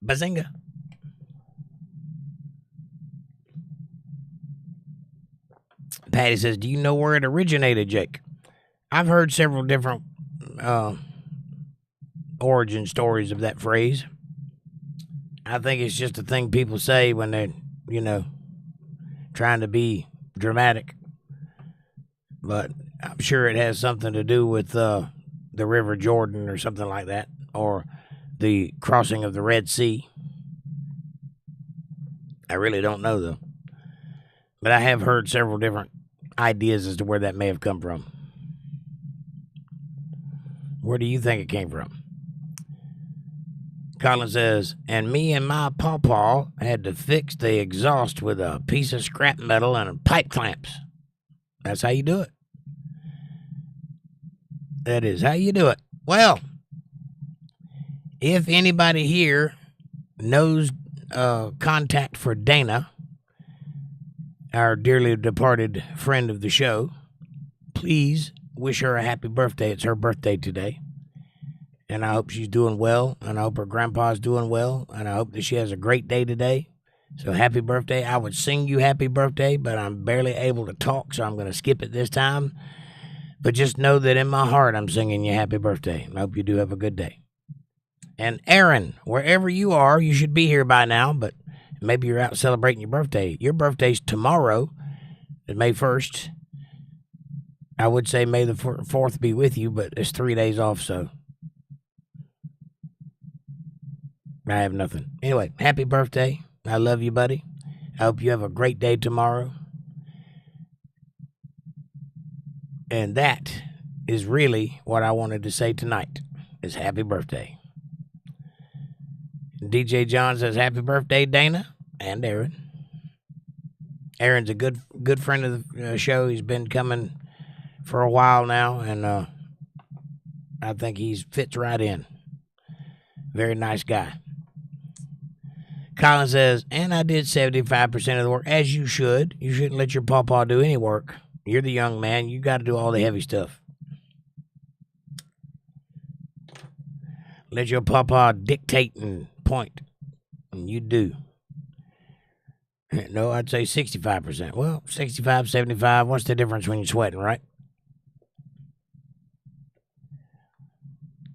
Bazinga. Patty says, do you know where it originated, Jake? I've heard several different origin stories of that phrase. I think it's just a thing people say when they're, trying to be dramatic. But I'm sure it has something to do with the River Jordan or something like that, or the crossing of the Red Sea. I really don't know, though. But I have heard several different ideas as to where that may have come from. Where do you think it came from? Colin says, and me and my pawpaw had to fix the exhaust with a piece of scrap metal and pipe clamps. That's how you do it. That is how you do it. Well, if anybody here knows contact for Dana, our dearly departed friend of the show, please wish her a happy birthday. It's her birthday today. And I hope she's doing well, and I hope her grandpa's doing well, and I hope that she has a great day today. So happy birthday. I would sing you happy birthday, but I'm barely able to talk, so I'm going to skip it this time. But just know that in my heart, I'm singing you happy birthday. And I hope you do have a good day. And Aaron, wherever you are, you should be here by now, but maybe you're out celebrating your birthday. Your birthday's tomorrow, May 1st. I would say May the 4th be with you, but it's 3 days off, so I have nothing. Anyway, happy birthday. I love you, buddy. I hope you have a great day tomorrow. And that is really what I wanted to say tonight, is happy birthday. DJ John says, happy birthday, Dana and Aaron. Aaron's a good friend of the show. He's been coming for a while now, and I think he fits right in. Very nice guy. Colin says, and I did 75% of the work, as you should. You shouldn't let your pawpaw do any work. You're the young man. You got to do all the heavy stuff. Let your pawpaw dictate and point, and you do. No, I'd say 65%. Well, 65, 75, what's the difference when you're sweating, right?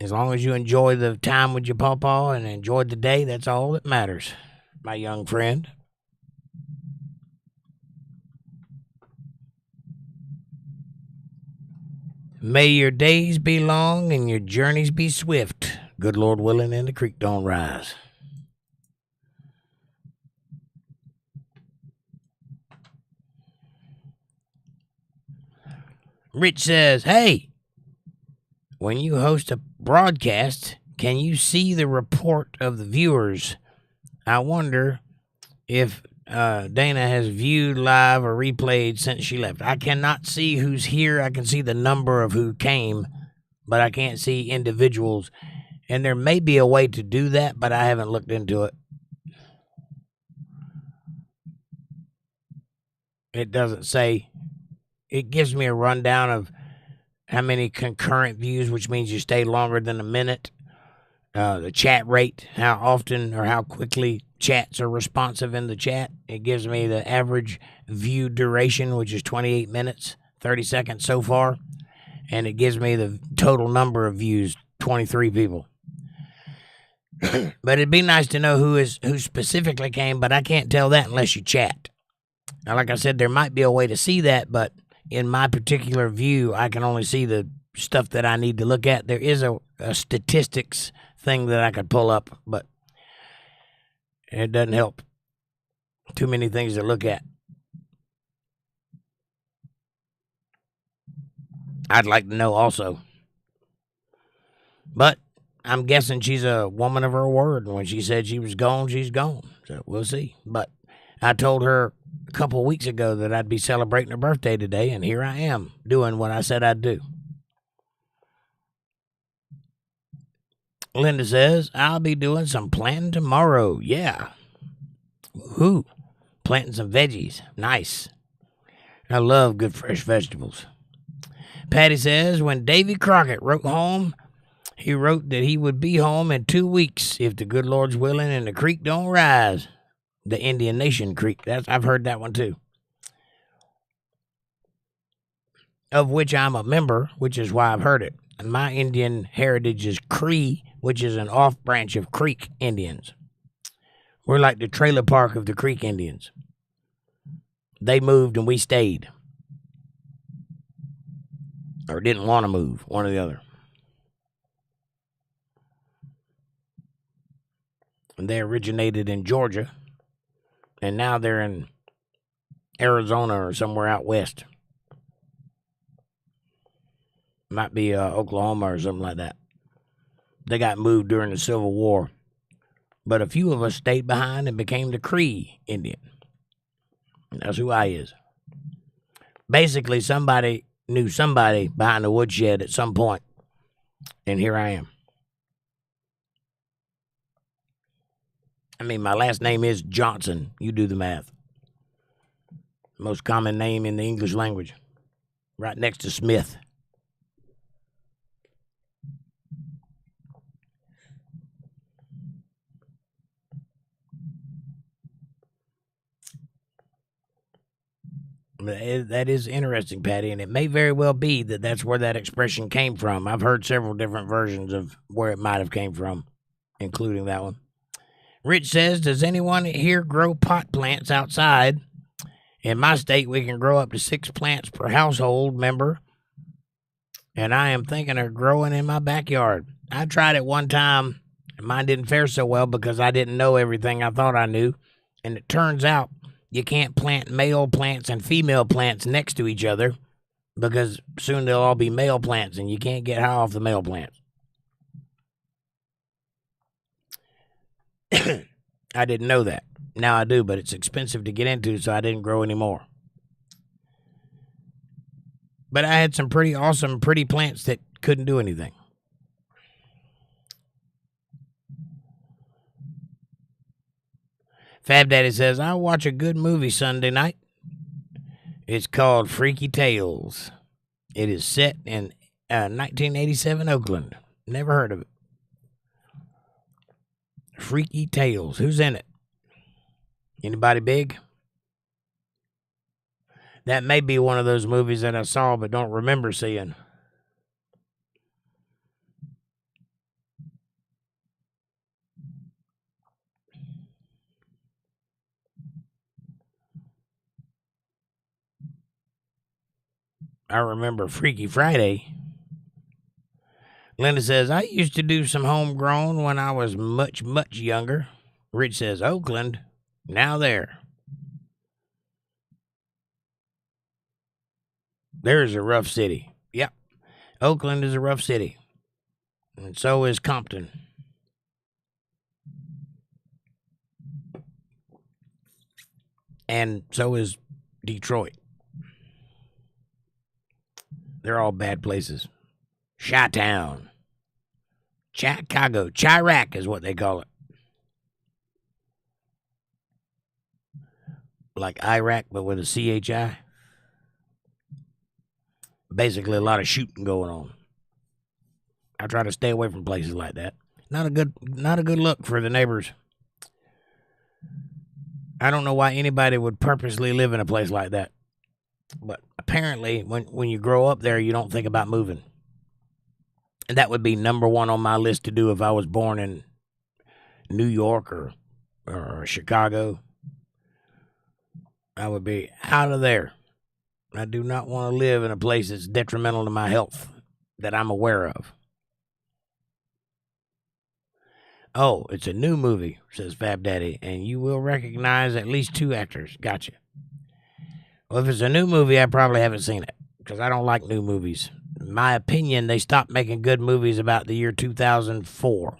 As long as you enjoy the time with your pawpaw and enjoy the day, that's all that matters, my young friend. May your days be long and your journeys be swift. Good Lord willing, and the creek don't rise. Rich says, hey, when you host a broadcast, can you see the report of the viewers? I wonder if Dana has viewed live or replayed since she left. I cannot see who's here. I can see the number of who came, but I can't see individuals. And there may be a way to do that, but I haven't looked into it. It doesn't say. It gives me a rundown of how many concurrent views, which means you stay longer than a minute, the chat rate, how often or how quickly chats are responsive in the chat. It gives me the average view duration, which is 28 minutes, 30 seconds so far. And it gives me the total number of views, 23 people. But it'd be nice to know who specifically came, but I can't tell that unless you chat. Now, like I said, there might be a way to see that, but in my particular view, I can only see the stuff that I need to look at. There is a statistics thing that I could pull up, but it doesn't help. Too many things to look at. I'd like to know also. But I'm guessing she's a woman of her word. When she said she was gone, she's gone. So we'll see. But I told her a couple of weeks ago that I'd be celebrating her birthday today, and here I am doing what I said I'd do. Linda says, I'll be doing some planting tomorrow. Yeah. Woohoo. Planting some veggies. Nice. I love good fresh vegetables. Patty says, when Davy Crockett wrote home, he wrote that he would be home in 2 weeks if the good Lord's willing and the creek don't rise. The Indian Nation Creek. I've heard that one too. Of which I'm a member, which is why I've heard it. And my Indian heritage is Cree, which is an off branch of Creek Indians. We're like the trailer park of the Creek Indians. They moved and we stayed. Or didn't want to move, one or the other. And they originated in Georgia. And now they're in Arizona or somewhere out west. Might be Oklahoma or something like that. They got moved during the Civil War. But a few of us stayed behind and became the Cree Indian. And that's who I is. Basically, somebody knew somebody behind the woodshed at some point. And here I am. I mean, my last name is Johnson. You do the math. Most common name in the English language. Right next to Smith. That is interesting, Patty, and it may very well be that that's where that expression came from. I've heard several different versions of where it might have came from, including that one. Rich says, does anyone here grow pot plants outside? In my state, we can grow up to 6 plants per household member, and I am thinking of growing in my backyard. I tried it one time, and mine didn't fare so well because I didn't know everything I thought I knew, and it turns out you can't plant male plants and female plants next to each other because soon they'll all be male plants, and you can't get high off the male plants. I didn't know that. Now I do, but it's expensive to get into, so I didn't grow anymore. But I had some pretty awesome, pretty plants that couldn't do anything. Fab Daddy says, I watch a good movie Sunday night. It's called Freaky Tales. It is set in 1987 Oakland. Never heard of it. Freaky Tales. Who's in it? Anybody big? That may be one of those movies that I saw but don't remember seeing. I remember Freaky Friday. Linda says, I used to do some homegrown when I was much, much younger. Rich says, Oakland, now there. There's a rough city. Yep. Oakland is a rough city. And so is Compton. And so is Detroit. They're all bad places. Chi-Town. Chicago. Chirac is what they call it. Like Iraq, but with a CHI. basically a lot of shooting going on. I try to stay away from places like that. Not a good look for the neighbors. I don't know why anybody would purposely live in a place like that. But apparently, when you grow up there, you don't think about moving. And that would be number one on my list to do if I was born in New York or Chicago. I would be out of there. I do not want to live in a place that's detrimental to my health that I'm aware of. Oh, it's a new movie, says Fab Daddy, and you will recognize at least 2 actors. Gotcha. Well, if it's a new movie, I probably haven't seen it, because I don't like new movies. In my opinion, they stopped making good movies about the year 2004.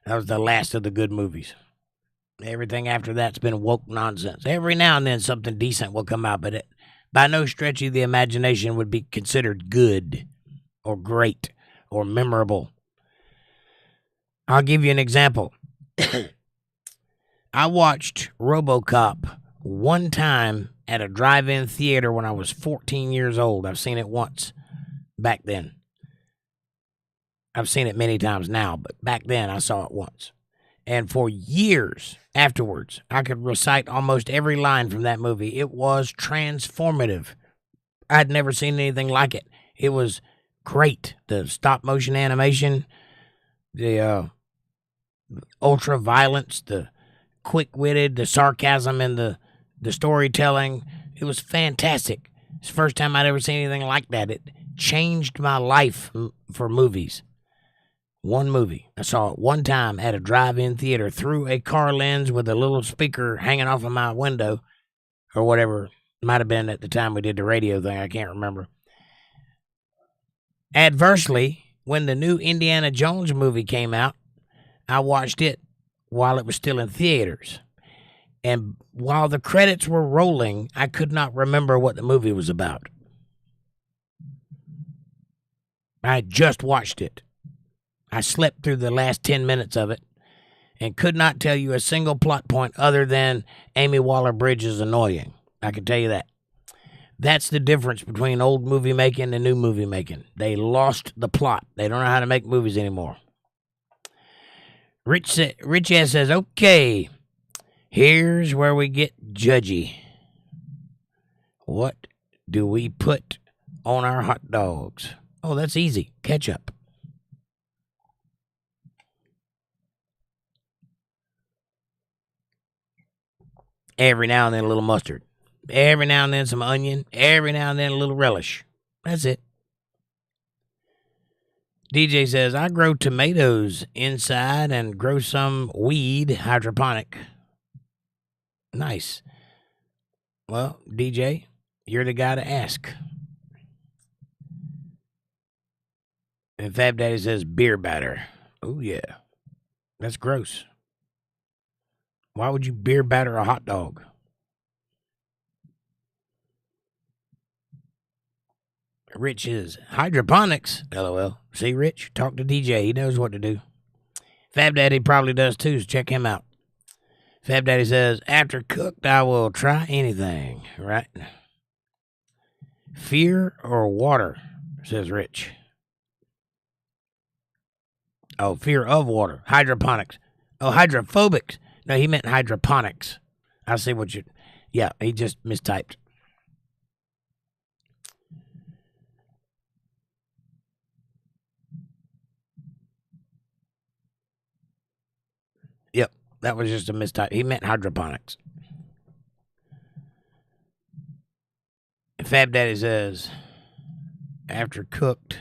That was the last of the good movies. Everything after that's been woke nonsense. Every now and then something decent will come out, but it, by no stretch of the imagination, would be considered good or great or memorable. I'll give you an example. I watched RoboCop one time at a drive-in theater when I was 14 years old. I've seen it once back then. I've seen it many times now, but back then I saw it once. And for years afterwards, I could recite almost every line from that movie. It was transformative. I'd never seen anything like it. It was great. The stop-motion animation, the ultra-violence, the quick-witted, the sarcasm in the storytelling. It was fantastic. It's the first time I'd ever seen anything like that. It changed my life for movies. One movie. I saw it one time at a drive-in theater through a car lens with a little speaker hanging off of my window or whatever. Might have been at the time we did the radio thing. I can't remember. Adversely, when the new Indiana Jones movie came out, I watched it while it was still in theaters. And while the credits were rolling, I could not remember what the movie was about. I just watched it. I slept through the last 10 minutes of it and could not tell you a single plot point other than Amy Waller-Bridge is annoying. I can tell you that. That's the difference between old movie making and new movie making. They lost the plot. They don't know how to make movies anymore. Rich S says, okay, here's where we get judgy. What do we put on our hot dogs? Oh, that's easy. Ketchup. Every now and then a little mustard. Every now and then some onion. Every now and then a little relish. That's it. DJ says, I grow tomatoes inside and grow some weed hydroponic. Nice. Well, DJ, you're the guy to ask. And Fab Daddy says, beer batter. Oh, yeah. That's gross. Why would you beer batter a hot dog? Rich is hydroponics. LOL. See, Rich? Talk to DJ. He knows what to do. Fab Daddy probably does too, so check him out. Fab Daddy says, after cooked, I will try anything. Right? Fear or water, says Rich. Oh, fear of water. Hydroponics. Oh, hydrophobics. No, he meant hydroponics. I see what you... Yeah, he just mistyped. Yep, that was just a mistype. He meant hydroponics. And Fab Daddy says, after cooked,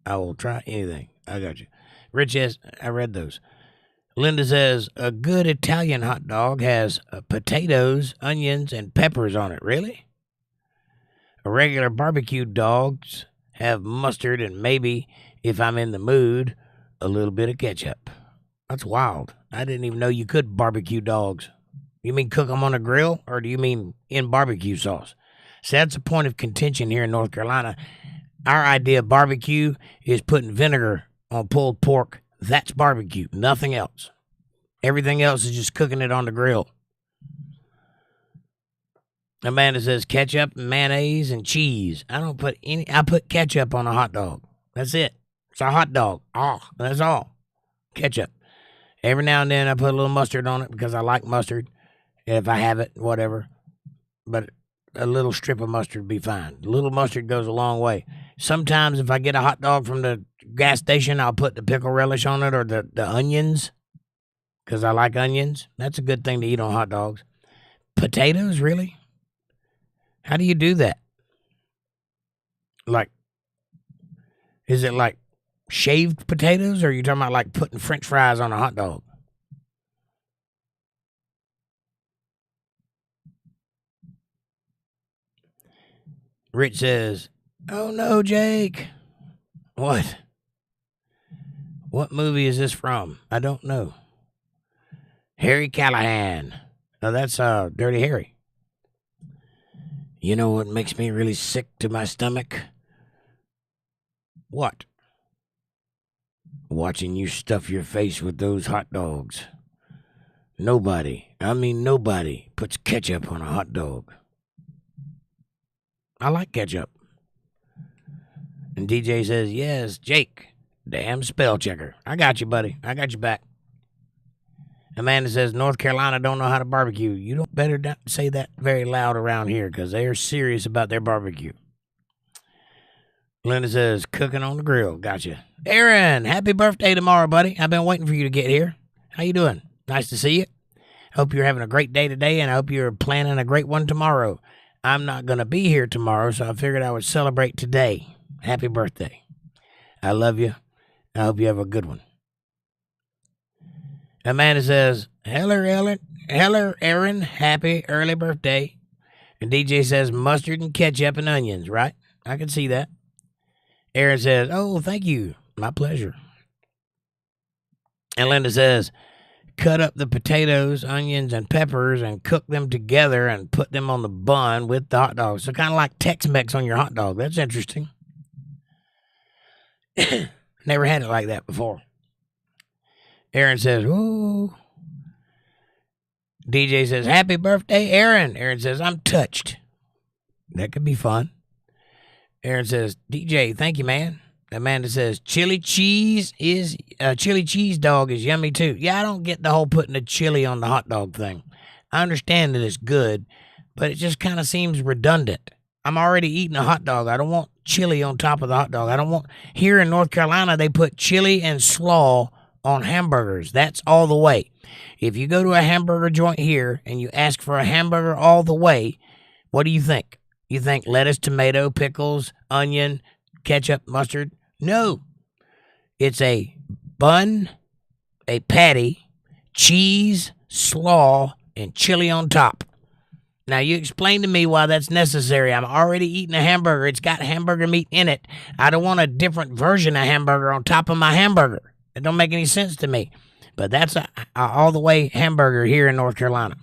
I will try anything. I got you. Rich says, I read those. Linda says, a good Italian hot dog has potatoes, onions, and peppers on it. Really? A regular barbecue dogs have mustard and maybe, if I'm in the mood, a little bit of ketchup. That's wild. I didn't even know you could barbecue dogs. You mean cook them on a grill, or do you mean in barbecue sauce? So that's a point of contention here in North Carolina. Our idea of barbecue is putting vinegar on pulled pork. That's barbecue, nothing else. Everything else is just cooking it on the grill. Amanda says ketchup, mayonnaise, and cheese. I don't put any. I put ketchup on a hot dog. That's it. It's a hot dog. Oh, that's all. Ketchup. Every now and then I put a little mustard on it because I like mustard. If I have it, whatever. But a little strip of mustard would be fine. A little mustard goes a long way. Sometimes if I get a hot dog from the gas station, I'll put the pickle relish on it or the onions because I like onions. That's a good thing to eat on hot dogs. Potatoes, really? How do you do that? Like, is it like shaved potatoes, or are you talking about like putting French fries on a hot dog? Rich says, "Oh no, Jake." What? What movie is this from? I don't know. Harry Callahan. No, that's Dirty Harry. You know what makes me really sick to my stomach? What? Watching you stuff your face with those hot dogs. Nobody puts ketchup on a hot dog. I like ketchup. And DJ says, yes, Jake, damn spell checker. I got you, buddy. I got you back. Amanda says, North Carolina don't know how to barbecue. You don't better not say that very loud around here because they are serious about their barbecue. Linda says, cooking on the grill. Gotcha. Aaron, happy birthday tomorrow, buddy. I've been waiting for you to get here. How you doing? Nice to see you. Hope you're having a great day today, and I hope you're planning a great one tomorrow. I'm not going to be here tomorrow, so I figured I would celebrate today. Happy birthday. I love you. I hope you have a good one. Amanda says, hello, Aaron, happy early birthday. And DJ says, mustard and ketchup and onions, right? I can see that. Aaron says, oh, thank you. My pleasure. And Linda says, cut up the potatoes, onions, and peppers and cook them together and put them on the bun with the hot dog. So kind of like Tex-Mex on your hot dog. That's interesting. Never had it like that before. Aaron says, ooh. DJ says, happy birthday, Aaron. Aaron says, I'm touched. That could be fun. Aaron says, DJ, thank you, man. Amanda says, chili cheese dog is yummy too. Yeah, I don't get the whole putting the chili on the hot dog thing. I understand that it's good, but it just kind of seems redundant. I'm already eating a hot dog. I don't want chili on top of the hot dog. Here in North Carolina, they put chili and slaw on hamburgers. That's all the way. If you go to a hamburger joint here and you ask for a hamburger all the way, what do you think? You think lettuce, tomato, pickles, onion, ketchup, mustard? No. It's a bun, a patty, cheese, slaw, and chili on top. Now, you explain to me why that's necessary. I'm already eating a hamburger. It's got hamburger meat in it. I don't want a different version of hamburger on top of my hamburger. It don't make any sense to me. But that's a all-the-way hamburger here in North Carolina.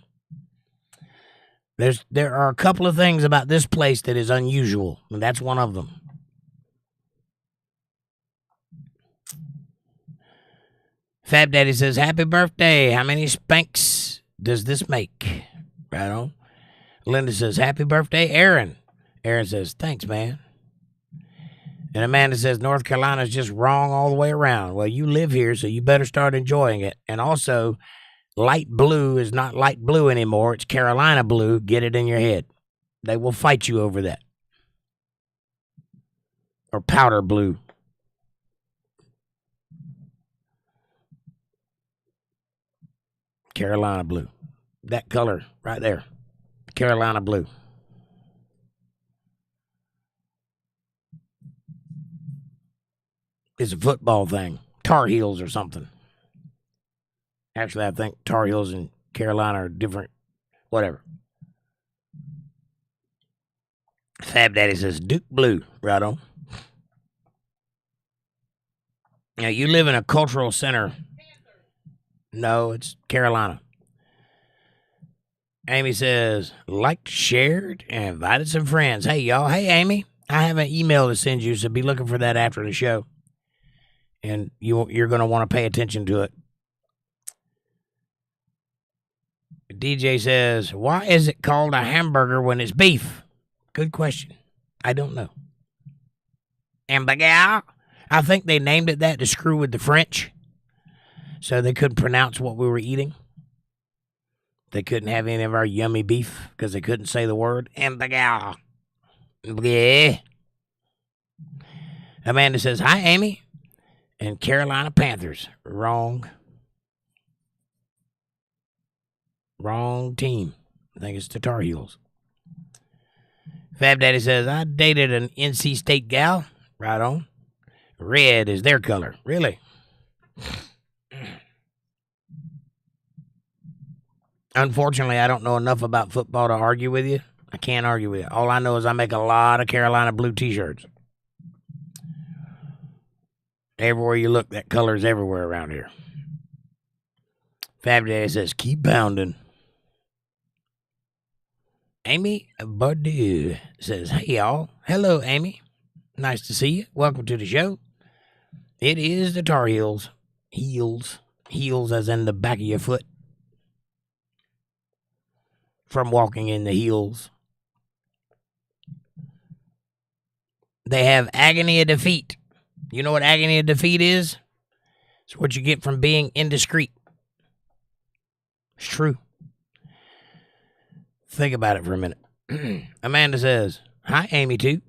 There are a couple of things about this place that is unusual, and that's one of them. Fab Daddy says, happy birthday. How many spanks does this make? Right on. Linda says, happy birthday, Aaron. Aaron says, thanks, man. And Amanda says, North Carolina's just wrong all the way around. Well, you live here, so you better start enjoying it. And also, light blue is not light blue anymore. It's Carolina blue. Get it in your head. They will fight you over that. Or powder blue. Carolina blue. That color right there. Carolina blue. It's a football thing. Tar Heels or something. Actually, I think Tar Heels and Carolina are different. Whatever. Fab Daddy says Duke blue. Right on. Now, you live in a cultural center. No, it's Carolina. Amy says, liked, shared, and invited some friends. Hey, y'all. Hey, Amy. I have an email to send you, so be looking for that after the show. And you're going to want to pay attention to it. DJ says, why is it called a hamburger when it's beef? Good question. I don't know. ℂ𝕚𝕚𝕚𝕚. I think they named it that to screw with the French, so they couldn't pronounce what we were eating. They couldn't have any of our yummy beef because they couldn't say the word ℂ𝕚𝕚𝕚. Yeah. Amanda says, hi, Amy. And Carolina Panthers. Wrong. Wrong team. I think it's the Tar Heels. Fab Daddy says, I dated an NC State gal. Right on. Red is their color. Really? Unfortunately, I don't know enough about football to argue with you. I can't argue with you. All I know is I make a lot of Carolina blue t-shirts. Everywhere you look, that color's everywhere around here. Fab Daddy says, keep pounding. Amy Badu says, hey, y'all. Hello, Amy. Nice to see you. Welcome to the show. It is the Tar Heels. Heels. Heels as in the back of your foot. From walking in the heels. They have agony of defeat. You know what agony of defeat is? It's what you get from being indiscreet. It's true. Think about it for a minute. Amanda says, hi, Amy, too.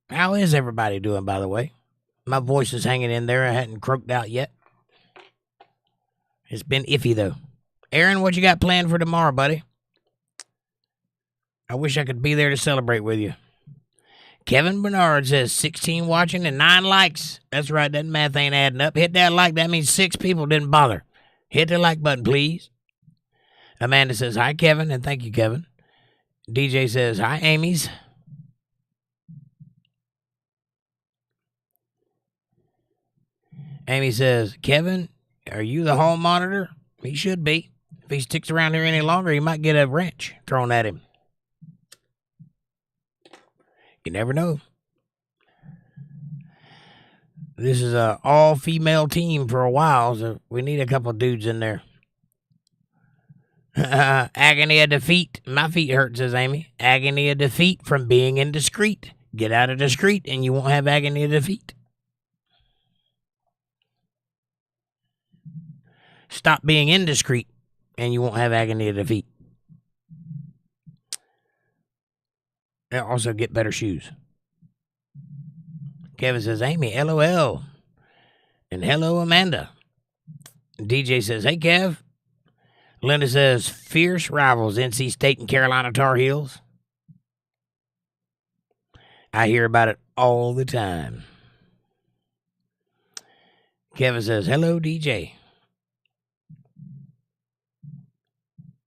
How is everybody doing, by the way? My voice is hanging in there. I hadn't croaked out yet. It's been iffy, though. Aaron, what you got planned for tomorrow, buddy? I wish I could be there to celebrate with you. Kevin Bernard says 16 watching and 9 likes. That's right, that math ain't adding up. Hit that like. That means 6 people didn't bother. Hit the like button, please. Amanda says, hi, Kevin, and thank you, Kevin. DJ says, hi, Amy's. Amy says, Kevin, are you the hall monitor? He should be. If he sticks around here any longer, he might get a wrench thrown at him. You never know. This is an all-female team for a while, so we need a couple dudes in there. Agony of defeat. My feet hurt, says Amy. Agony of defeat from being indiscreet. Get out of discreet and you won't have agony of defeat. Stop being indiscreet and you won't have agony of defeat. And also get better shoes. Kevin says, Amy, LOL. And hello, Amanda. DJ says, hey, Kev. Linda says, fierce rivals, NC State and Carolina Tar Heels. I hear about it all the time. Kevin says, hello, DJ.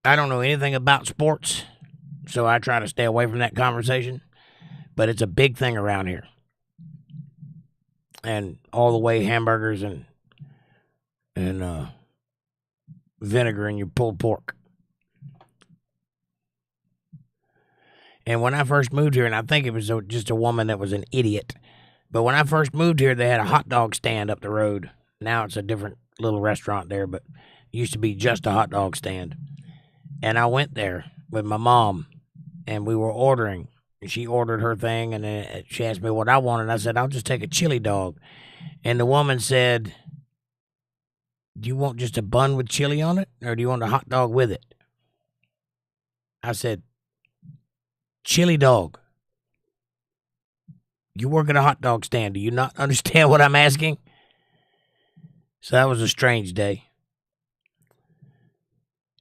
I don't know anything about sports, so I try to stay away from that conversation. But it's a big thing around here. And all the way hamburgers and vinegar in your pulled pork. And when I first moved here, and I think it was just a woman that was an idiot, but when I first moved here, they had a hot dog stand up the road. Now it's a different little restaurant there, but it used to be just a hot dog stand. And I went there with my mom, and we were ordering. And she ordered her thing, and then she asked me what I wanted. And I said, I'll just take a chili dog. And the woman said, do you want just a bun with chili on it, or do you want a hot dog with it? I said, chili dog. You work at a hot dog stand. Do you not understand what I'm asking? So that was a strange day.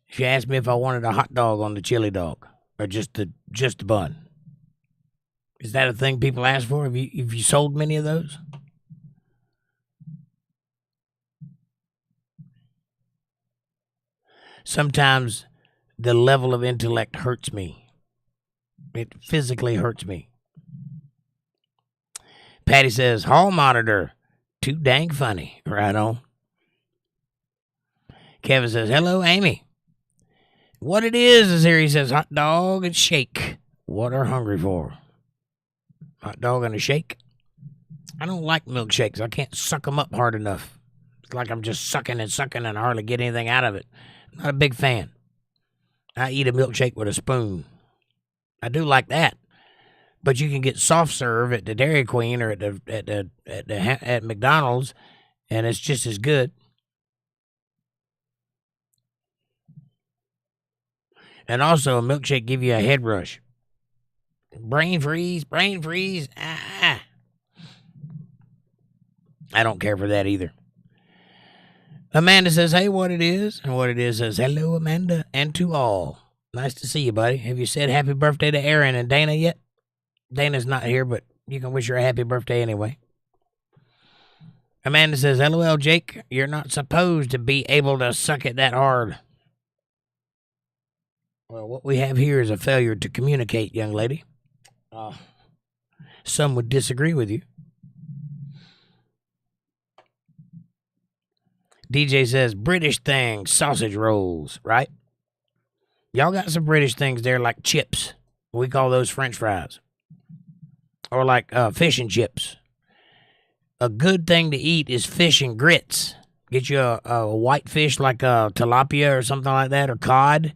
She asked me if I wanted a hot dog on the chili dog, or just the bun. Is that a thing people ask for? Have you sold many of those? Sometimes the level of intellect hurts me. It physically hurts me. Patty says, hall monitor, too dang funny. Right on. Kevin says, hello, Amy. What it is here, he says, hot dog and shake. What are hungry for? Hot dog and a shake? I don't like milkshakes. I can't suck them up hard enough. It's like I'm just sucking and I hardly get anything out of it. I'm not a big fan. I eat a milkshake with a spoon. I do like that. But you can get soft serve at the Dairy Queen or at McDonald's, and it's just as good. And also, a milkshake give you a head rush. Brain freeze. Ah. I don't care for that either. Amanda says, hey, what it is? And what it is says, hello, Amanda, and to all. Nice to see you, buddy. Have you said happy birthday to Aaron and Dana yet? Dana's not here, but you can wish her a happy birthday anyway. Amanda says, LOL, Jake, you're not supposed to be able to suck it that hard. Well, what we have here is a failure to communicate, young lady. Some would disagree with you. DJ says, British things, sausage rolls, right? Y'all got some British things there like chips. We call those French fries. Or like fish and chips. A good thing to eat is fish and grits. Get you a white fish like a tilapia or something like that, or cod,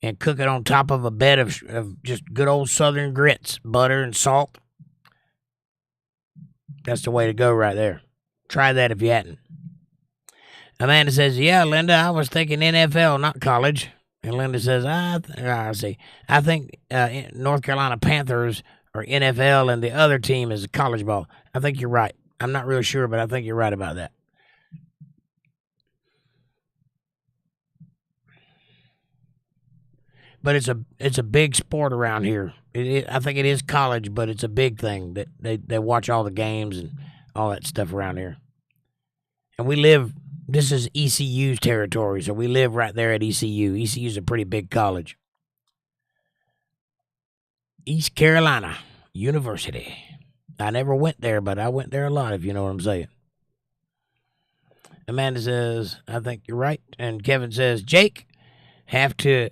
and cook it on top of a bed of just good old southern grits, butter and salt. That's the way to go right there. Try that if you hadn't. Amanda says, yeah, Linda, I was thinking NFL, not college. And Linda says, I think North Carolina Panthers are NFL and the other team is college ball. I think you're right. I'm not really sure, but I think you're right about that. But it's a big sport around here. I think it is college, but it's a big thing that they watch all the games and all that stuff around here. And we live, this is ECU's territory, so we live right there at ECU. ECU's a pretty big college. East Carolina University. I never went there, but I went there a lot, if you know what I'm saying. Amanda says, I think you're right. And Kevin says, Jake, have you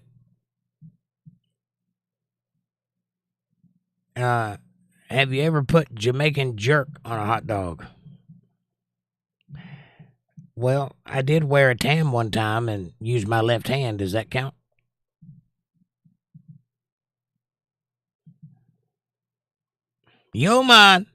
ever put Jamaican jerk on a hot dog? Well, I did wear a tam one time and use my left hand. Does that count? Yo, man.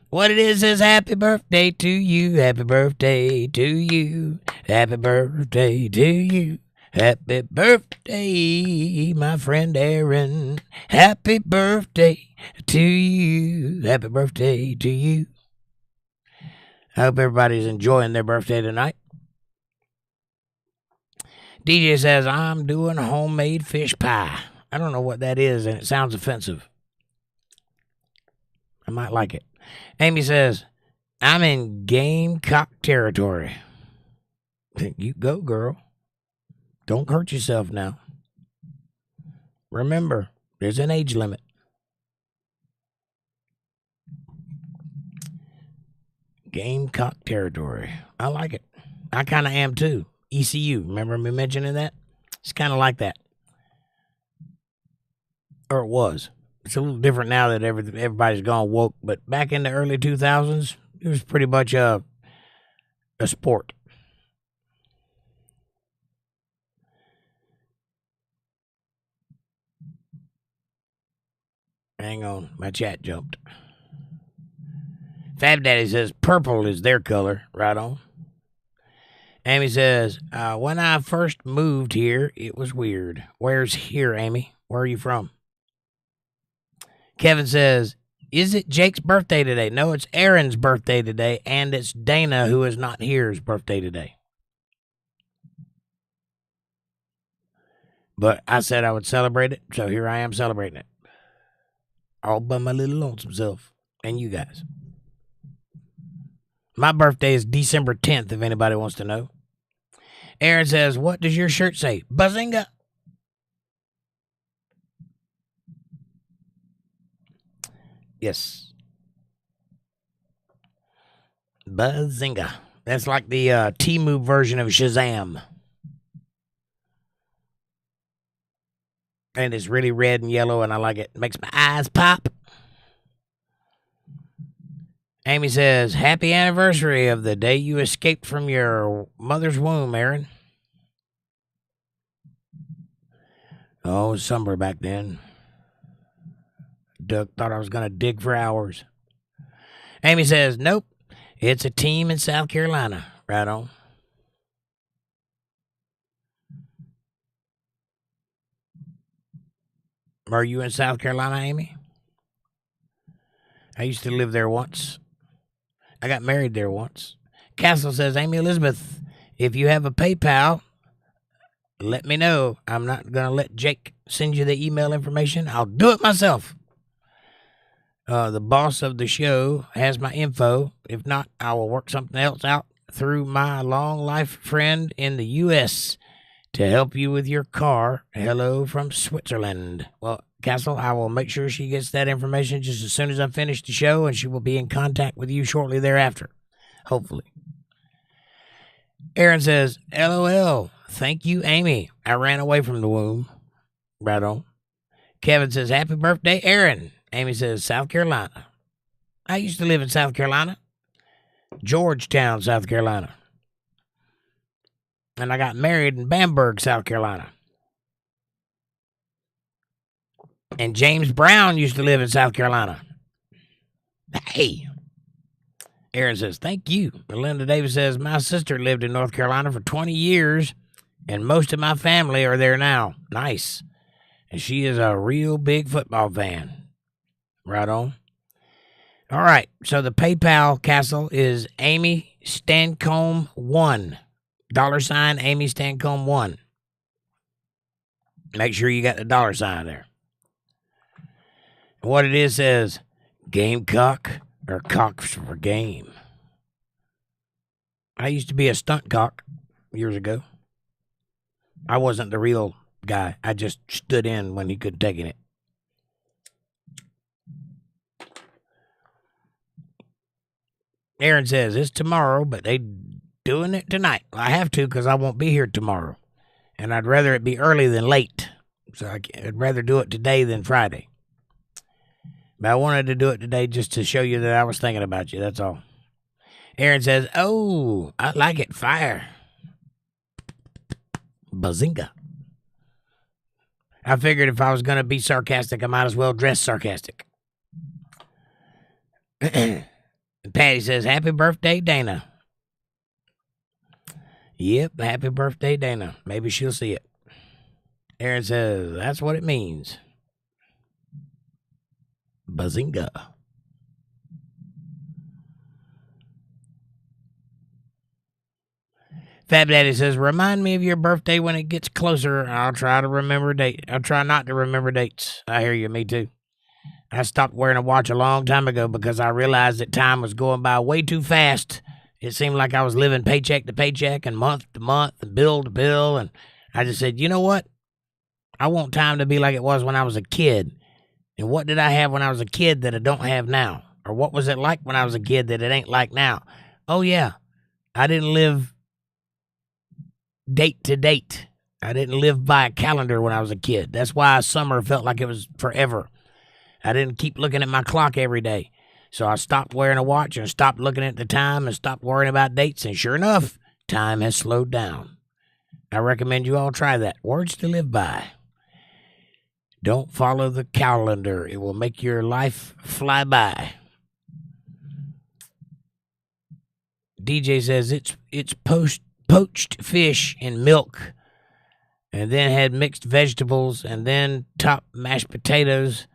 What it is happy birthday to you. Happy birthday to you. Happy birthday to you. Happy birthday, my friend Aaron. Happy birthday to you. Happy birthday to you. I hope everybody's enjoying their birthday tonight. DJ says, I'm doing homemade fish pie. I don't know what that is, and it sounds offensive. I might like it. Amy says, I'm in Gamecock territory. You go, girl. Don't hurt yourself now. Remember, there's an age limit. Gamecock territory. I like it. I kind of am too. ECU. Remember me mentioning that? It's kind of like that. Or it was. It's a little different now that everybody's gone woke. But back in the early 2000s, it was pretty much a sport. Hang on. My chat jumped. Fab Daddy says purple is their color. Right on. Amy says, when I first moved here, it was weird. Where's here, Amy? Where are you from? Kevin says, is it Jake's birthday today? No, it's Aaron's birthday today, and it's Dana, who is not here's birthday today. But I said I would celebrate it, so here I am celebrating it. All by my little lonesome self and you guys. My birthday is December 10th, if anybody wants to know. Aaron says, what does your shirt say? Bazinga. Yes. Bazinga. That's like the Temu version of Shazam. And it's really red and yellow, and I like it. It makes my eyes pop. Amy says, happy anniversary of the day you escaped from your mother's womb, Aaron. Oh, it was summer back then. Doug thought I was going to dig for hours. Amy says, nope, it's a team in South Carolina. Right on. Are you in South Carolina, Amy? I used to live there once. I got married there once. Castle says, Amy Elizabeth, if you have a PayPal, let me know. I'm not going to let Jake send you the email information. I'll do it myself. The boss of the show has my info. If not, I will work something else out through my long life friend in the U.S. to help you with your car. Hello from Switzerland. Well, Castle, I will make sure she gets that information just as soon as I finish the show, and she will be in contact with you shortly thereafter. Hopefully. Aaron says, LOL. Thank you, Amy. I ran away from the womb. Right on. Kevin says, happy birthday, Aaron. Amy says, South Carolina. I used to live in South Carolina. Georgetown, South Carolina. And I got married in Bamberg, South Carolina. And James Brown used to live in South Carolina. Hey. Aaron says, thank you. Melinda Davis says, my sister lived in North Carolina for 20 years, and most of my family are there now. Nice. And she is a real big football fan. Right on. All right. So the PayPal, Castle, is Amy Stancomb 1. $ Amy Stancomb 1. Make sure you got the $ there. What it is says, Gamecock or cocks for game. I used to be a stunt cock years ago. I wasn't the real guy. I just stood in when he couldn't take it. Aaron says, it's tomorrow, but they doing it tonight. I have to because I won't be here tomorrow. And I'd rather it be early than late. So I'd rather do it today than Friday. But I wanted to do it today just to show you that I was thinking about you. That's all. Aaron says, oh, I like it. Fire. Bazinga. I figured if I was going to be sarcastic, I might as well dress sarcastic. Patty says, happy birthday, Dana. Yep, happy birthday, Dana. Maybe she'll see it. Aaron says, that's what it means. Bazinga. Fab Daddy says, remind me of your birthday when it gets closer. I'll try to remember date. I'll try not to remember dates. I hear you, me too. I stopped wearing a watch a long time ago because I realized that time was going by way too fast. It seemed like I was living paycheck to paycheck and month to month and bill to bill. And I just said, you know what? I want time to be like it was when I was a kid. And what did I have when I was a kid that I don't have now? Or what was it like when I was a kid that it ain't like now? Oh, yeah. I didn't live date to date. I didn't live by a calendar when I was a kid. That's why summer felt like it was forever. I didn't keep looking at my clock every day. So I stopped wearing a watch and stopped looking at the time and stopped worrying about dates. And sure enough, time has slowed down. I recommend you all try that. Words to live by. Don't follow the calendar. It will make your life fly by. DJ says it's poached fish in milk, and then had mixed vegetables, and then topped mashed potatoes,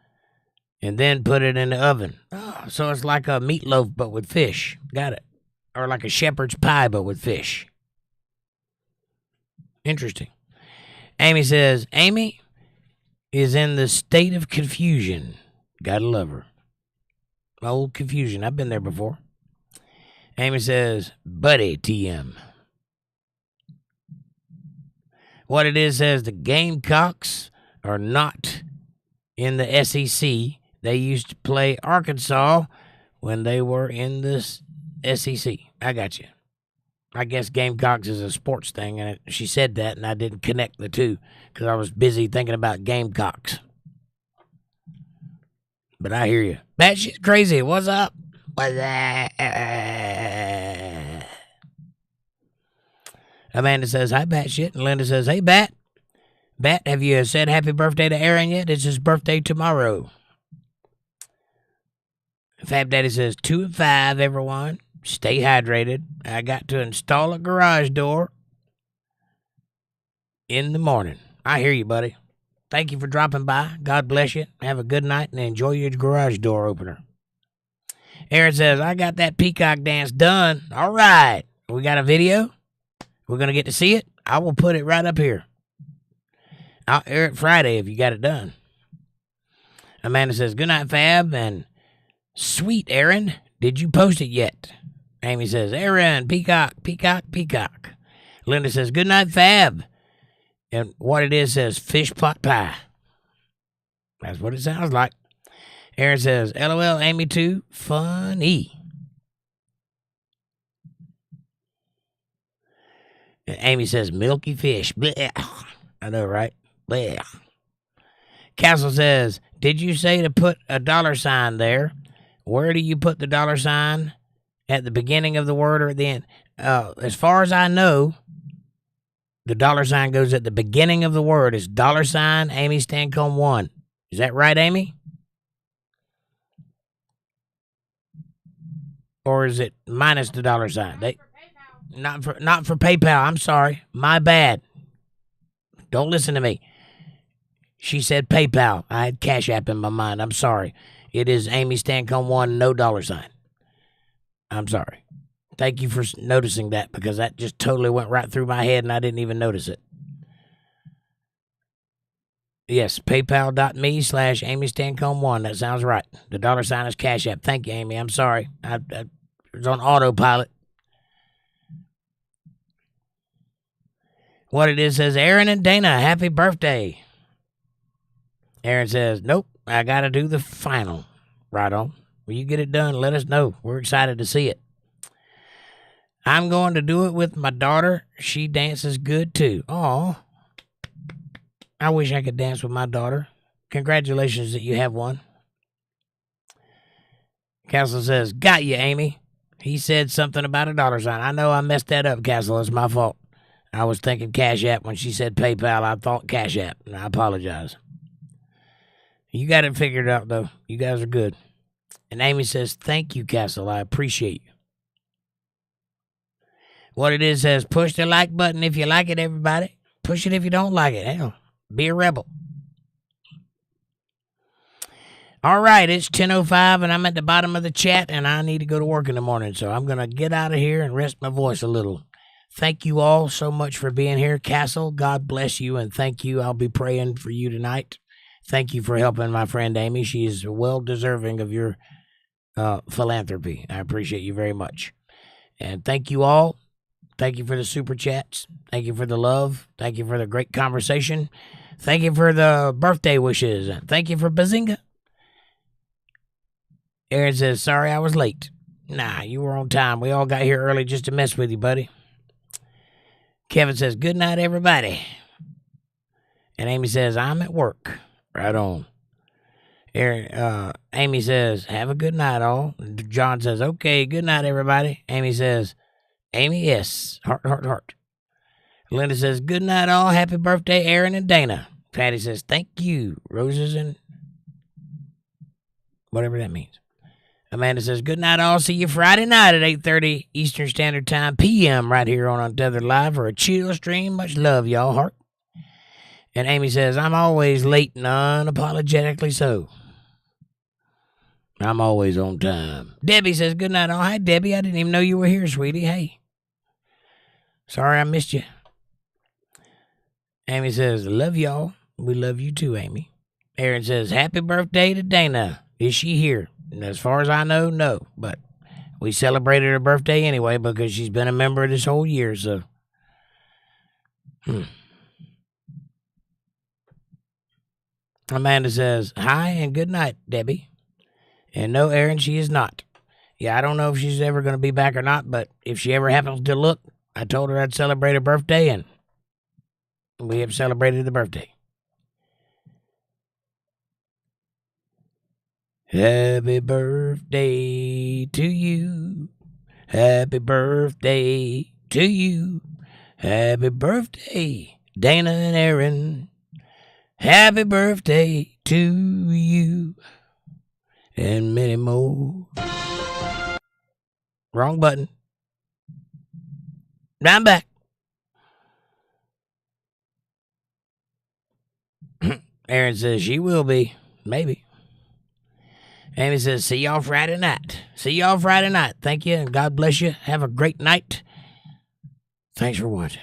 and then put it in the oven. Oh, so it's like a meatloaf but with fish. Got it. Or like a shepherd's pie but with fish. Interesting. Amy says, Amy is in the state of confusion. Gotta love her. Old confusion. I've been there before. Amy says, buddy TM. What it is says the Gamecocks are not in the SEC. They used to play Arkansas when they were in the SEC. I got you. I guess Gamecocks is a sports thing, and she said that, and I didn't connect the two because I was busy thinking about Gamecocks. But I hear you. That shit's crazy. What's up? What's that? Amanda says, hi, Bat Shit. And Linda says, hey, Bat. Bat, have you said happy birthday to Aaron yet? It's his birthday tomorrow. Fab Daddy says 2 and 5, everyone. Stay hydrated. I got to install a garage door in the morning. I hear you, buddy. Thank you for dropping by. God bless you. Have a good night and enjoy your garage door opener. Aaron says, I got that peacock dance done. All right. We got a video. We're going to get to see it. I will put it right up here. I'll air it Friday if you got it done. Amanda says, good night, Fab. And sweet, Aaron. Did you post it yet? Amy says, Aaron, peacock, peacock, peacock. Linda says, good night, Fab. And what it is says fish pot pie. That's what it sounds like. Aaron says, LOL, Amy too. Funny. And Amy says, milky fish. Blech. I know, right? Blech. Castle says, did you say to put a $sign there? Where do you put the $sign? At the beginning of the word or at the end? As far as I know, the $sign goes at the beginning of the word. It's $, Amy Stancomb 1. Is that right, Amy? Or is it minus the $sign? Not for PayPal. I'm sorry. My bad. Don't listen to me. She said PayPal. I had Cash App in my mind. I'm sorry. It is Amy Stancomb 1, no $sign. I'm sorry. Thank you for noticing that because that just totally went right through my head and I didn't even notice it. Yes, paypal.me/Amy Stancomb 1. That sounds right. The $sign is Cash App. Thank you, Amy. I'm sorry. I was on autopilot. What it is says, Aaron and Dana, happy birthday. Aaron says, nope, I got to do the final. Right on. When you get it done, let us know. We're excited to see it. I'm going to do it with my daughter. She dances good, too. Aw. I wish I could dance with my daughter. Congratulations that you have one. Castle says, got you, Amy. He said something about a $sign. I know I messed that up, Castle. It's my fault. I was thinking Cash App. When she said PayPal, I thought Cash App. And I apologize. You got it figured out, though. You guys are good. And Amy says, thank you, Castle. I appreciate you. What it is says, push the like button if you like it, everybody. Push it if you don't like it. Hell, be a rebel. All right, it's 10:05, and I'm at the bottom of the chat, and I need to go to work in the morning, so I'm going to get out of here and rest my voice a little. Thank you all so much for being here. Castle, God bless you, and thank you. I'll be praying for you tonight. Thank you for helping my friend Amy. She is well deserving of your philanthropy. I appreciate you very much. And thank you all. Thank you for the super chats. Thank you for the love. Thank you for the great conversation. Thank you for the birthday wishes. Thank you for Bazinga. Aaron says, sorry I was late. Nah, you were on time. We all got here early just to mess with you, buddy. Kevin says, good night, everybody. And Amy says, I'm at work. Right on. Amy says, have a good night, all. John says, okay, good night, everybody. Amy says, Amy, yes. Heart, heart, heart. Linda says, good night, all. Happy birthday, Aaron and Dana. Patty says, thank you. Roses and whatever that means. Amanda says, good night, all. See you Friday night at 8:30 Eastern Standard Time p.m. right here on Untethered Live for a chill stream. Much love, y'all. Heart. And Amy says, I'm always late and unapologetically so. I'm always on time. Debbie says, good night, all. Hi, Debbie. I didn't even know you were here, sweetie. Hey. Sorry I missed you. Amy says, love y'all. We love you too, Amy. Aaron says, happy birthday to Dana. Is she here? And as far as I know, no. But we celebrated her birthday anyway because she's been a member this whole year, so. Amanda says, hi and good night, Debbie. And no, Aaron, she is not. Yeah, I don't know if she's ever going to be back or not, but if she ever happens to look, I told her I'd celebrate her birthday, and we have celebrated the birthday. Happy birthday to you. Happy birthday to you. Happy birthday, Dana and Aaron. Happy birthday to you. And many more. Wrong button. Now I'm back. Aaron says she will be. Maybe. Amy says, see y'all Friday night. See y'all Friday night. Thank you, and God bless you. Have a great night. Thanks for watching.